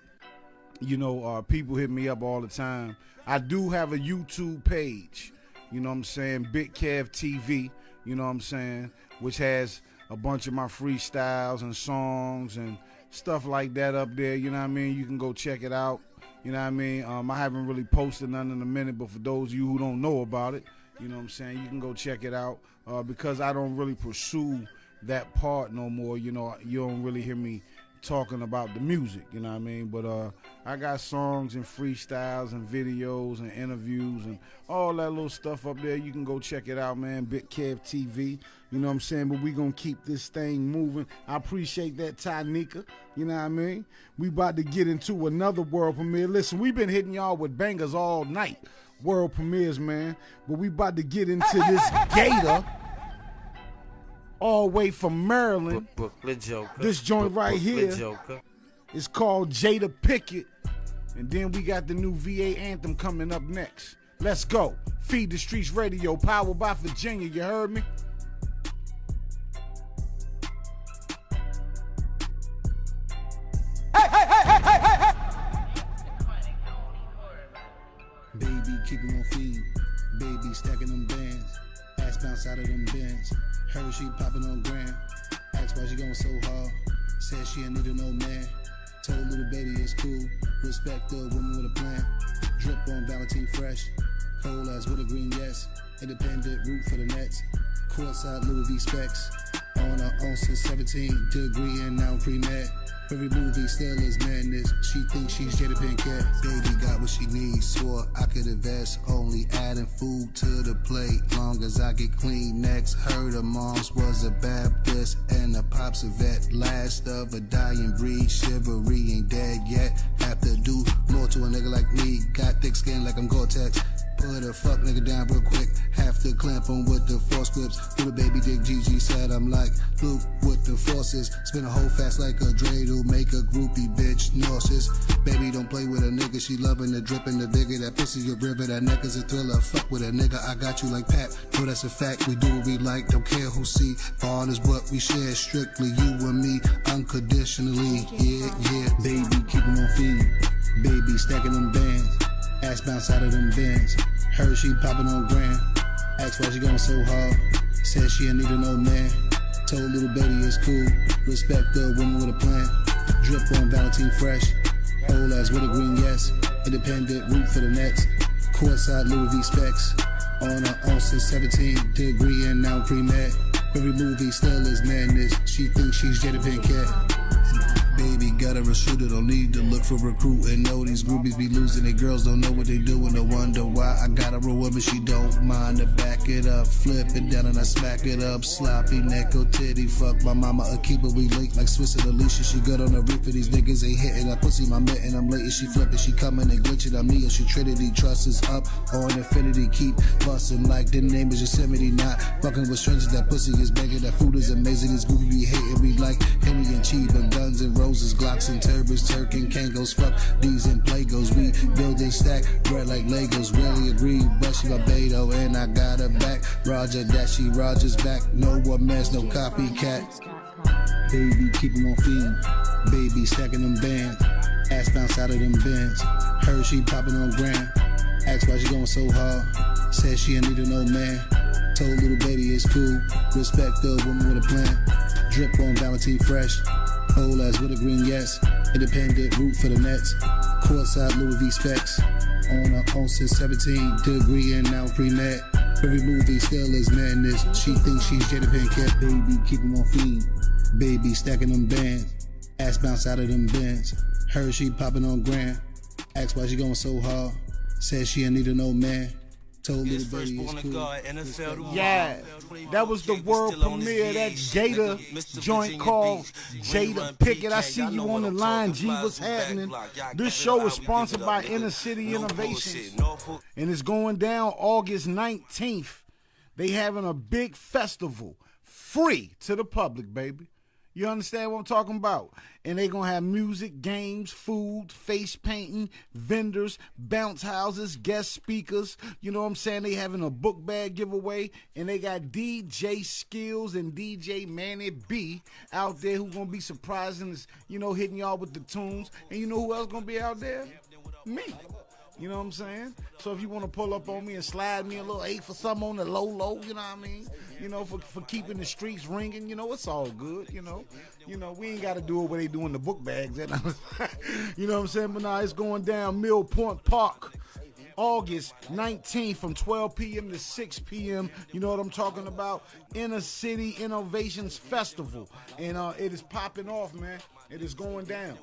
you know, people hit me up all the time. I do have a YouTube page, you know what I'm saying? Big Kev TV, you know what I'm saying? Which has a bunch of my freestyles and songs and stuff like that up there, you know what I mean? You can go check it out, you know what I mean? I haven't really posted none in a minute, but for those of you who don't know about it, you know what I'm saying, you can go check it out because I don't really pursue that part no more, you know, you don't really hear me talking about the music, you know what I mean? But I got songs and freestyles and videos and interviews and all that little stuff up there. You can go check it out, man. Big Kev TV, you know what I'm saying? But we gonna keep this thing moving. I appreciate that, Tynika, you know what I mean? We about to get into another world premiere. Listen, we've been hitting y'all with bangers all night, world premieres, man. But we about to get into this Gator. All the way from Maryland. This joint right here is called Jada Pickett. And then we got the new VA anthem coming up next. Let's go. Feed the Streets Radio, powered by Virginia. You heard me? keep 'em on feed. Baby stacking them bands. Ass bounce out of them bins. Heard she popping on gram. Asked why she going so hard. Said she ain't needed no man. Told little baby it's cool. Respect a woman with a plan. Drip on Valentine fresh. Cold as with a green yes. Independent root for the Nets. Courtside Louis V specs. On her own since 17. Degree and now pre-med. Every movie still is madness. She thinks she's Jada Pinkett. Baby got what she needs. Swore I could invest. Only adding food to the plate. Long as I get clean next. Heard her mom's was a Baptist and a pop's a vet. Last of a dying breed. Chivalry ain't dead yet. Have to do more to a nigga like me. Got thick skin like I'm Gore-Tex. Put a fuck nigga down real quick. Have to clamp on with the force grips. Little baby dick GG said I'm like Luke with the forces. Spin a whole fast like a dreidel. Make a groupie bitch nauseous. Baby don't play with a nigga. She loving the drip and the bigger. That pussy a river. That neck is a thriller. Fuck with a nigga. I got you like Pat. No, that's a fact. We do what we like. Don't care who see. Bond is what we share. Strictly you and me. Unconditionally. Yeah, yeah. Baby keep 'em on feed. Baby stacking them bands. Ass bounce out of them bins. Heard she popping on gram. Asked why she going so hard. Said she ain't needed no man. Told little baby it's cool. Respect a woman with a plan. Drip on Valentine fresh. Whole ass with a green yes. Independent root for the Nets. Courtside Louis V specs. On her own since 17. Degree and now pre-med. Every movie still is madness. She thinks she's Jada Pinkett. Baby got a shooter, don't need to look for recruit and know these groupies be losing. Their girls don't know what they doing, no wonder why I got a roll but she don't mind to back it up. Flip it down and I smack it up. Sloppy neck or titty, fuck my mama a keeper. We link like Swiss and Alicia. She good on the reefer, these niggas ain't hitting. I pussy my mitten, I'm late and she flipping. She coming and glitching, I'm Neo, she Trinity. Trust is up on infinity, keep busting like the name is Yosemite. Not fucking with strangers, that pussy is banging. That food is amazing, this groovy be hating. We like Henry and Cheap and guns and roses, Glocks and turbans, Turk and Kangos, fuck these and Playgos. We build and stack bread like Legos. Really agree, but she Barbados and I got her back. Roger that, she Rogers back. No one mess, no copycat. Baby keep 'em on feed. Baby stacking them bands. Ass bounce out of them bins. Heard she popping on gram. Asked why she going so hard. Said she ain't needed no man. Told little baby it's cool. Respect the woman with a plan. Drip on Valentine fresh. Whole ass with a green yes. Independent root for the Nets. Courtside Louis V specs. On her own since 17. Degree and now pre-med. Every movie still is madness. She thinks she's Jada Pinkett. Baby keep 'em on feed. Baby stacking them bands. Ass bounce out of them bins. Heard she popping on gram. Asked why she going so hard. Said she ain't needed no man. Told little baby it's cool. Yeah, that was the world premiere. That Jada joint called Jada Pickett. I see you on the line, G. What's happening? This show is sponsored by Inner City Innovations, and it's going down August 19th. They having a big festival, free to the public, baby. You understand what I'm talking about? And they going to have music, games, food, face painting, vendors, bounce houses, guest speakers. You know what I'm saying? They having a book bag giveaway. And they got DJ Skills and DJ Manny B out there who going to be surprising us, you know, hitting y'all with the tunes. And you know who else going to be out there? Me. You know what I'm saying? So if you want to pull up on me and slide me a little 8 for something on the low, you know what I mean? You know, for keeping the streets ringing, you know, it's all good, you know. You know, we ain't got to do it where they doing the book bags. You know what I'm saying? But nah, it's going down Mill Point Park, August 19th from 12 p.m. to 6 p.m. You know what I'm talking about? Inner City Innovations Festival. And it is popping off, man. It is going down.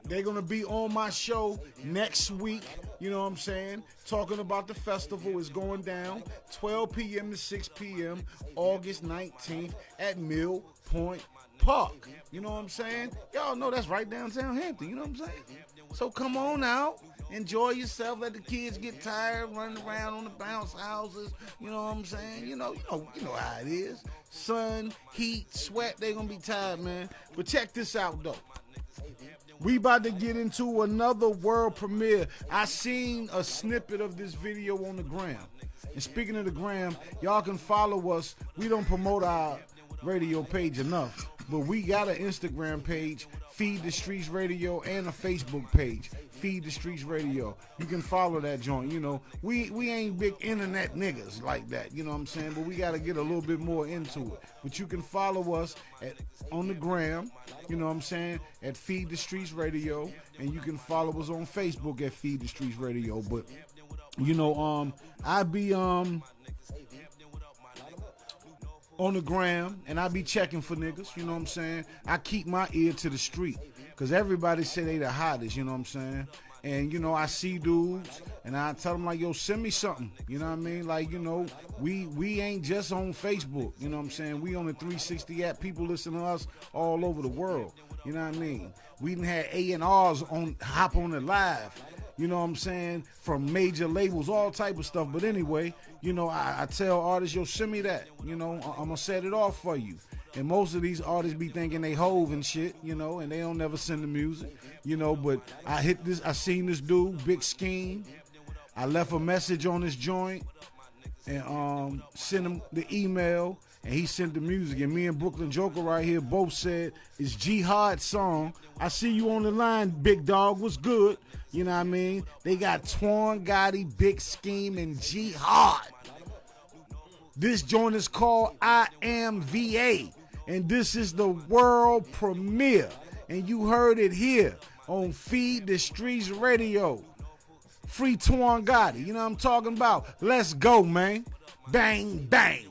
They're going to be on my show next week, you know what I'm saying, talking about the festival. Is going down 12 p.m. to 6 p.m. August 19th at Mill Point Park. You know what I'm saying? Y'all know that's right downtown Hampton, you know what I'm saying? So come on out, enjoy yourself, let the kids get tired, running around on the bounce houses, you know what I'm saying? You know how it is. Sun, heat, sweat, they're going to be tired, man. But check this out, though. We about to get into another world premiere. I seen a snippet of this video on the gram. And speaking of the gram, y'all can follow us. We don't promote our radio page enough. But we got an Instagram page, Feed the Streets Radio, and a Facebook page, Feed the Streets Radio. You can follow that joint. You know, we ain't big internet niggas like that. You know what I'm saying? But we got to get a little bit more into it. But you can follow us on the gram. You know what I'm saying? At Feed the Streets Radio, and you can follow us on Facebook at Feed the Streets Radio. But you know, I be on the gram, and I be checking for niggas, you know what I'm saying? I keep my ear to the street, because everybody say they the hottest, you know what I'm saying? And, you know, I see dudes, and I tell them, like, yo, send me something, you know what I mean? Like, you know, we ain't just on Facebook, you know what I'm saying? We on the 360 app. People listen to us all over the world, you know what I mean? We done had A&Rs hop on the live, you know what I'm saying, from major labels, all type of stuff. But anyway, you know, I tell artists, yo, send me that. You know, I'm going to set it off for you. And most of these artists be thinking they Hove and shit, you know, and they don't never send the music, you know. But I seen this dude, Big Scheme. I left a message on his joint and sent him the email, and he sent the music. And me and Brooklyn Joker right here both said it's Jihad song. I see you on the line, big dog. What's good? You know what I mean? They got Twan Gotti, Big Scheme, and Jihad. This joint is called I Am VA, and this is the world premiere. And you heard it here on Feed the Streets Radio. Free Twan Gotti. You know what I'm talking about? Let's go, man. Bang, bang.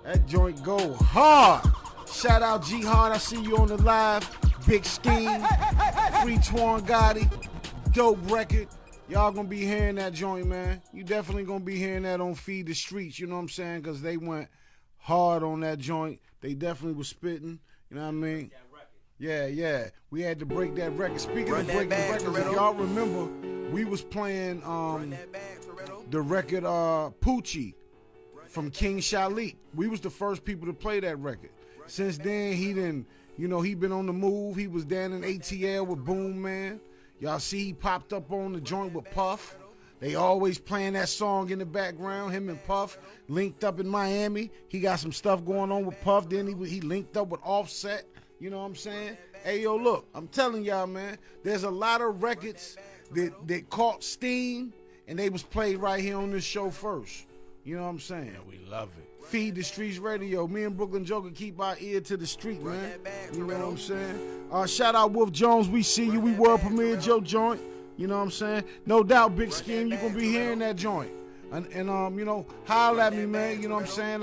That joint go hard. Shout out G Hard. I see you on the live. Big Scheme. Free Twan Gotti. Dope record. Y'all gonna be hearing that joint, man. You definitely gonna be hearing that on Feed the Streets, you know what I'm saying? Because they went hard on that joint. They definitely was spitting, you know what I mean? Yeah. We had to break that record. Speaking of breaking records, if y'all remember, we was playing the record Poochie from King Shalik. We was the first people to play that record. Since then, he been on the move. He was down in ATL with Boom Man. Y'all see he popped up on the joint with Puff. They always playing that song in the background. Him and Puff linked up in Miami. He got some stuff going on with Puff. Then he linked up with Offset. You know what I'm saying? Hey, yo, look, I'm telling y'all, man, there's a lot of records that caught steam, and they was played right here on this show first. You know what I'm saying? Yeah, we love it. Feed the Streets Radio. Me and Brooklyn Joker keep our ear to the street, man. You know what I'm saying? Shout out Wolf Jones. We see you. We world premiered your joint. You know what I'm saying? No doubt, Big Scheme, you gonna be hearing that joint. And holler at me, man. You know what I'm saying?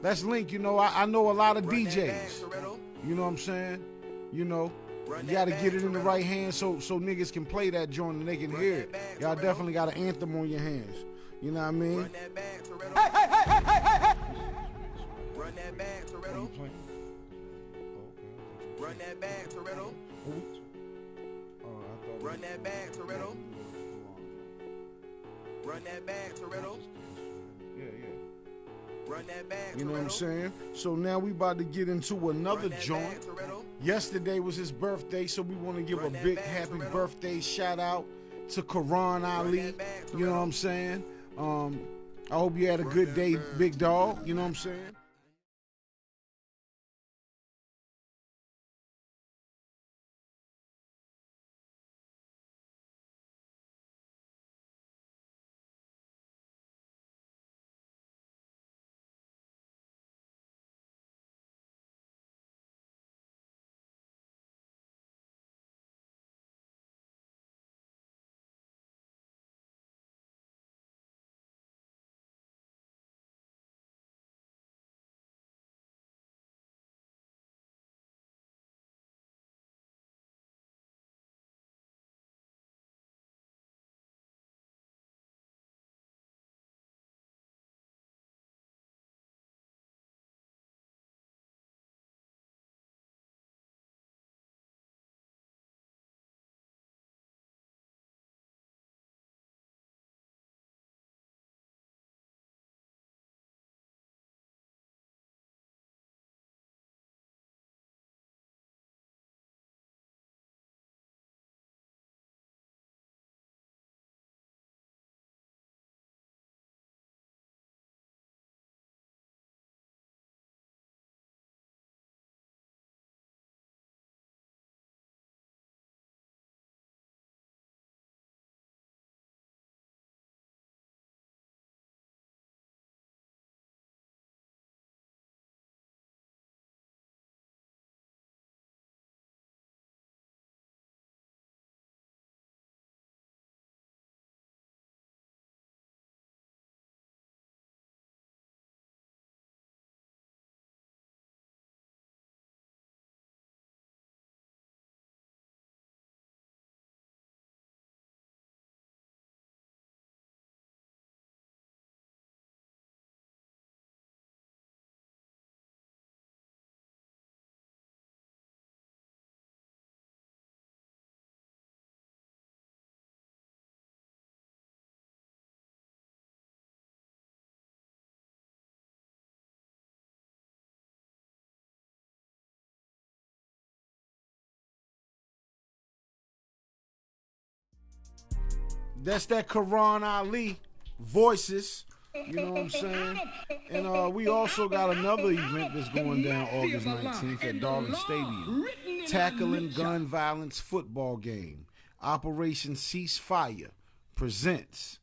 Let's link. You know, I know a lot of DJs. You know what I'm saying? You know, you gotta get it in the right hands so niggas can play that joint and they can hear it. Y'all definitely got an anthem on your hands. You know what I mean? Run that back, Toretto. Run that back, Toretto. Run that back, Toretto. Run that back, Toretto. Yeah. Run that back, you know what I'm saying? So now we about to get into another joint. Yesterday was his birthday, so we want to give a big happy birthday shout out to Karan Ali. You know what I'm saying? I hope you had a good day, big dog. You know what I'm saying? That's that Karan Ali voices. You know what I'm saying? And we also got another event that's going down August 19th at Darling Stadium. Tackling Gun Violence Football Game. Operation Ceasefire presents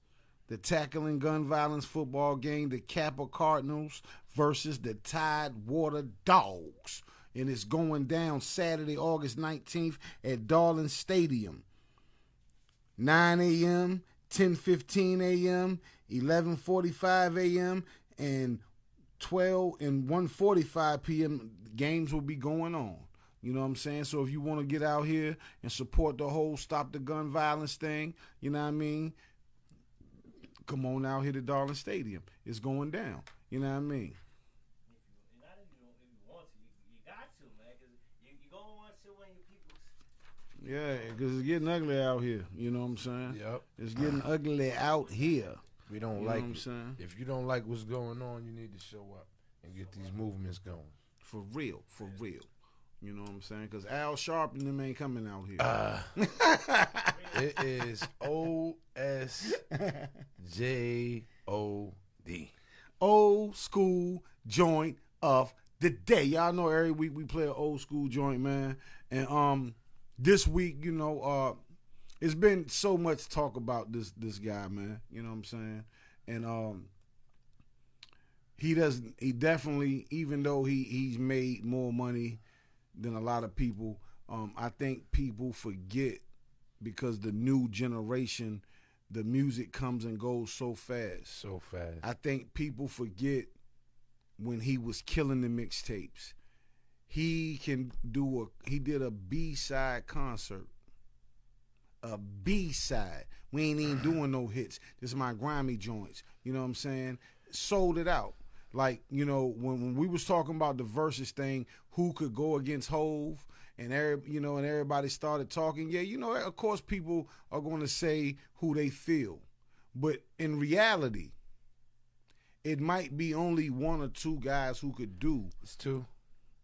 the Tackling Gun Violence Football Game, the Kappa Cardinals versus the Tidewater Dogs. And it's going down Saturday, August 19th at Darling Stadium. 9 a.m., 10:15 a.m., 11:45 a.m., and 12 and 1:45 p.m. games will be going on. You know what I'm saying? So if you want to get out here and support the whole stop the gun violence thing, you know what I mean? Come on out here to Darling Stadium. It's going down. You know what I mean? Yeah, because it's getting ugly out here. You know what I'm saying? Yep. It's getting ugly out here. We don't You like know what I'm it. saying? If you don't like what's going on, you need to show up and get these movements going. For real, for real. You know what I'm saying? Because Al Sharp and them ain't coming out here. It is OSJOD. Old school joint of the day. Y'all know every week we play an old school joint, man. And this week, you know, it's been so much talk about this guy, man. You know what I'm saying? And he definitely, even though he's made more money than a lot of people, I think people forget, because the new generation, the music comes and goes so fast. So fast. I think people forget when he was killing the mixtapes. He did a B-side concert. A B-side. We ain't even doing no hits. This is my grimy joints. You know what I'm saying? Sold it out. Like, you know, when we was talking about the versus thing, who could go against Hove, and everybody started talking. Yeah, you know, of course people are going to say who they feel. But in reality, it might be only one or two guys who could do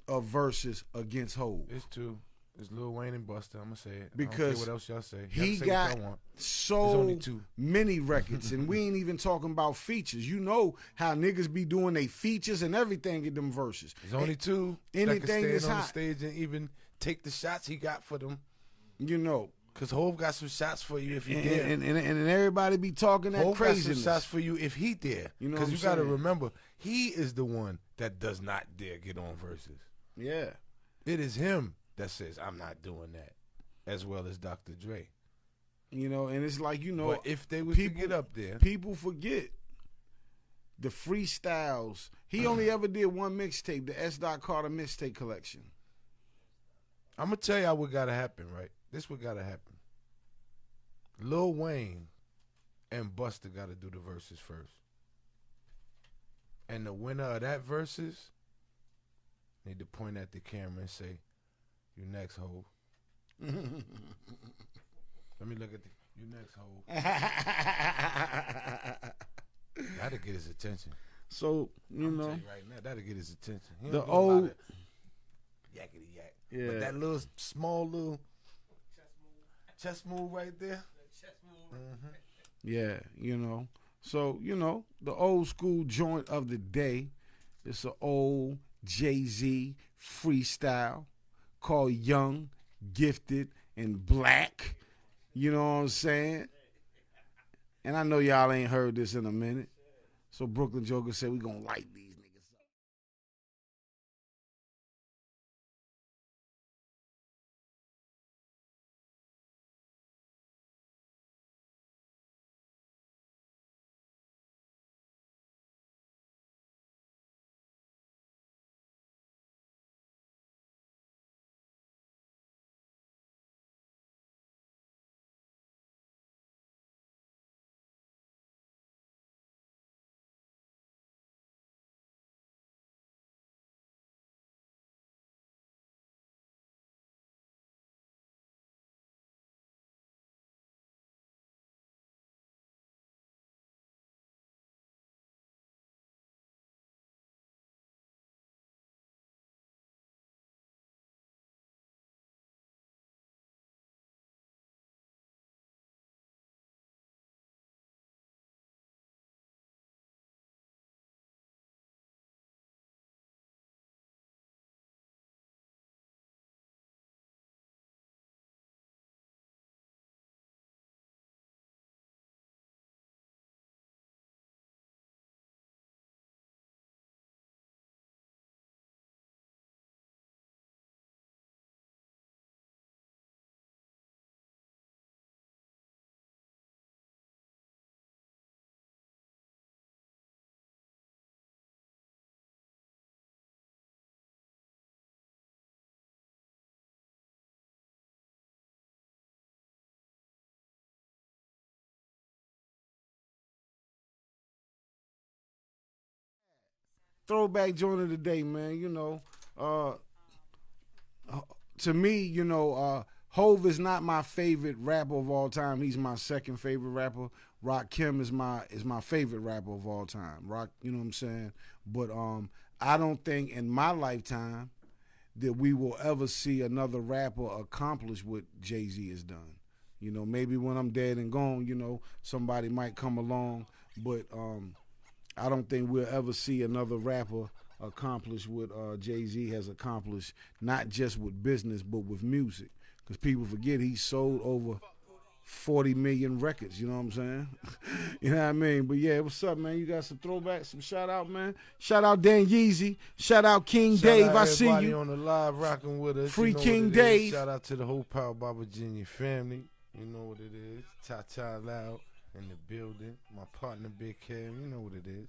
a versus against Hove. It's two. It's Lil Wayne and Busta. I'm going to say it. Because I don't care what else y'all say. He got so many records, and we ain't even talking about features. You know how niggas be doing they features and everything in them verses. There's only two Anything that is can stand on hot. the stage and even take the shots he got for them. You know. Because Hove got some shots for you if he And, dare. and everybody be talking that Hove craziness. got some shots for you if he dare. You know Because what you I'm got to saying? remember, he is the one that does not dare get on verses. Yeah. It is him that says, I'm not doing that, as well as Dr. Dre. You know, and it's like, you know, But if they was to get up there, people forget the freestyles. He only ever did one mixtape, the S. Carter mixtape collection. I'm going to tell y'all what got to happen, right? This what got to happen. Lil Wayne and Busta got to do the verses first. And the winner of that verses need to point at the camera and say, you next, Hove. Let me look at you next, Hove. That'll get his attention. So, you I'm know. tell you right now, that'll get his attention. He The don't do a lot old of yakety yak. Yeah. But that little small little chest move right there. Yeah, you know. So, you know, the old school joint of the day. It's an old Jay-Z freestyle called Young, Gifted, and Black. You know what I'm saying? And I know y'all ain't heard this in a minute. So Brooklyn Joker said we gonna light these. throwback joint of the day, man. You know, to me, you know, Hove is not my favorite rapper of all time. He's my second favorite rapper. Rakim is my favorite rapper of all time. Rock, you know what I'm saying? But I don't think in my lifetime that we will ever see another rapper accomplish what Jay-Z has done. You know, maybe when I'm dead and gone, you know, somebody might come along, but I don't think we'll ever see another rapper accomplish what Jay-Z has accomplished, not just with business, but with music. Because people forget he sold over 40 million records, you know what I'm saying? You know what I mean? But yeah, what's up, man? You got some throwbacks, some shout out, man. Shout out Dan Yeezy. Shout out King Dave. I see you. Everybody on the live rocking with us. Free you know King Dave. Shout out to the whole Power by Virginia family. You know what it is. Cha-Cha Loud in the building. My partner Big Cam. You know what it is.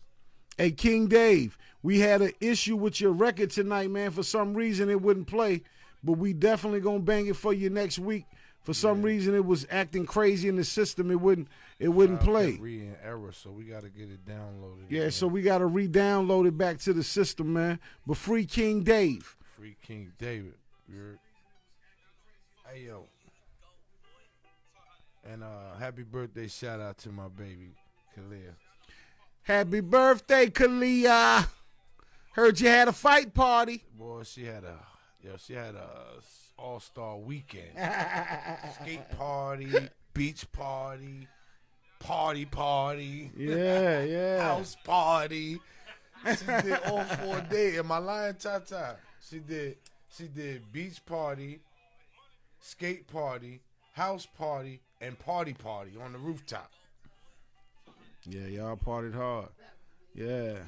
Hey, King Dave, we had an issue with your record tonight, man. For some reason, it wouldn't play, but we definitely gonna bang it for you next week. For some reason, it was acting crazy in the system. It wouldn't play. Reading error, so we gotta get it downloaded. Yeah, again. so we gotta re-download it back to the system, man. But free King Dave. Free King David. Hey yo. And happy birthday shout out to my baby, Kalia. Happy birthday, Kalia. Heard you had a fight party. Boy, she had a all-star weekend. Skate party, beach party, party. Yeah. House party. She did all 4 days. Am I lying, Tata? She did beach party, skate party, house party, and party on the rooftop. Yeah, y'all partied hard. Yeah.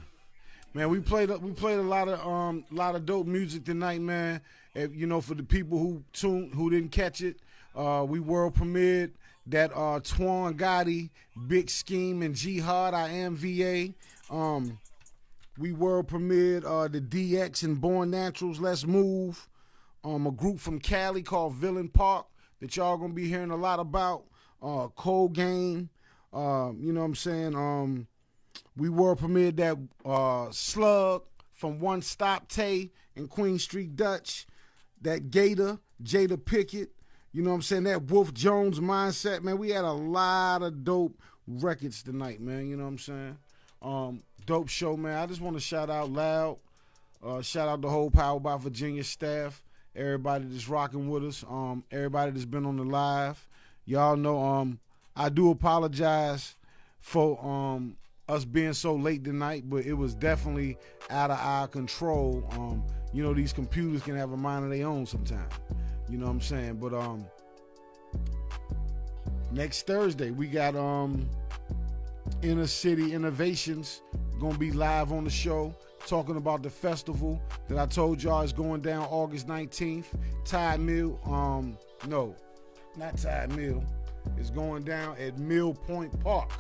Man, we played a lot of dope music tonight, man. You know, for the people who didn't catch it, we world premiered that Twan Gotti, Big Scheme, and Jihad, I Am VA. We world premiered the DX and Born Naturals, Let's Move. A group from Cali called Villain Park that y'all gonna be hearing a lot about. Cold Game, you know what I'm saying? We world premiered that Slug from One Stop Tay and Queen Street Dutch. That Gator, Jada Pickett, you know what I'm saying? That Wolf Jones Mindset, man. We had a lot of dope records tonight, man. You know what I'm saying? Dope show, man. I just want to shout out loud. Shout out the whole Power by Virginia staff. Everybody that's rocking with us. Everybody that's been on the live. Y'all know I do apologize for us being so late tonight, but it was definitely out of our control. You know, these computers can have a mind of their own sometimes. You know what I'm saying? But next Thursday we got Inner City Innovations gonna be live on the show talking about the festival that I told y'all is going down August 19th. Tide Mill, no, not Tide Mill. It's going down at Mill Point Park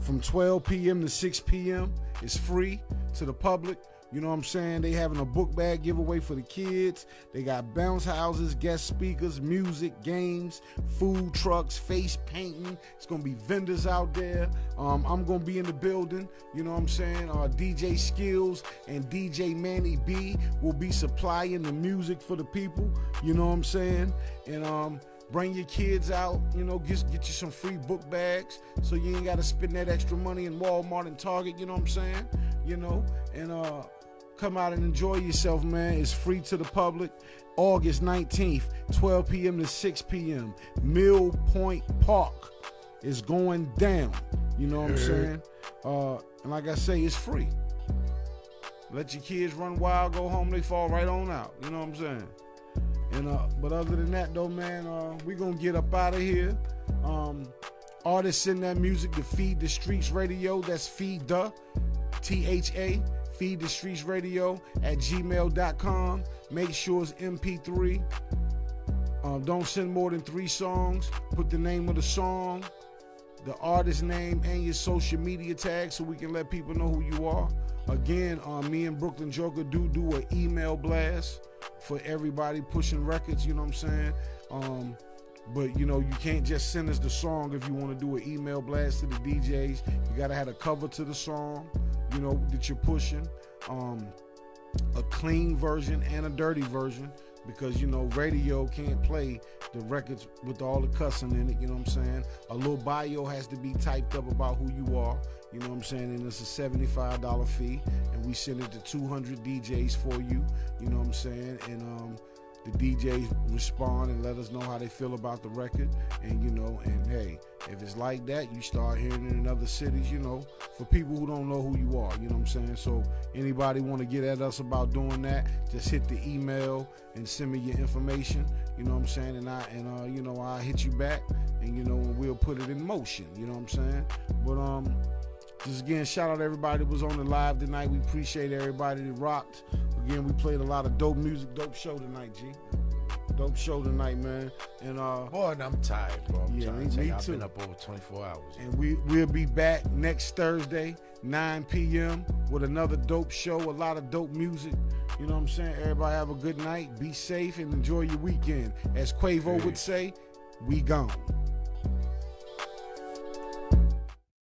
from 12 p.m. to 6 p.m. It's free to the public. You know what I'm saying? They having a book bag giveaway for the kids. They got bounce houses, guest speakers, music, games, food trucks, face painting. It's going to be vendors out there. I'm going to be in the building. You know what I'm saying? DJ Skills and DJ Manny B will be supplying the music for the people. You know what I'm saying? And bring your kids out, you know, get you some free book bags so you ain't got to spend that extra money in Walmart and Target, you know what I'm saying? You know, and come out and enjoy yourself, man. It's free to the public. August 19th, 12 p.m. to 6 p.m. Mill Point Park is going down. You know what I'm saying? And like I say, it's free. Let your kids run wild, go home, they fall right on out. You know what I'm saying? And but other than that, though, man, we gonna get up out of here. Artists send that music to Feed the Streets Radio. That's Feed the THA. Feed the Streets Radio at gmail.com. Make sure it's MP3. Don't send more than 3 songs. Put the name of the song, the artist name, and your social media tag so we can let people know who you are. Again, me and Brooklyn Joker do an email blast for everybody pushing records, you know what I'm saying? But, you know, you can't just send us the song if you want to do an email blast to the DJs. You got to have a cover to the song. you know, that you're pushing. A clean version and a dirty version, because, you know, radio can't play the records with all the cussing in it, you know what I'm saying? A little bio has to be typed up about who you are, you know what I'm saying? And it's a $75 fee, and we send it to 200 DJs for you, you know what I'm saying? And the DJs respond and let us know how they feel about the record, and, you know, and hey, if it's like that, you start hearing it in other cities, you know, for people who don't know who you are, you know what I'm saying? So anybody want to get at us about doing that, just hit the email and send me your information, you know what I'm saying? And you know, I'll hit you back, and, you know, and we'll put it in motion, you know what I'm saying? But just again, shout out to everybody that was on the live tonight. We appreciate everybody that rocked. Again, we played a lot of dope music, dope show tonight, G. Dope show tonight, man. And boy, and I'm tired, bro. I've been up over 24 hours. And we'll be back next Thursday, 9 p.m. with another dope show, a lot of dope music. You know what I'm saying? Everybody have a good night. Be safe and enjoy your weekend. As Quavo would say, we gone.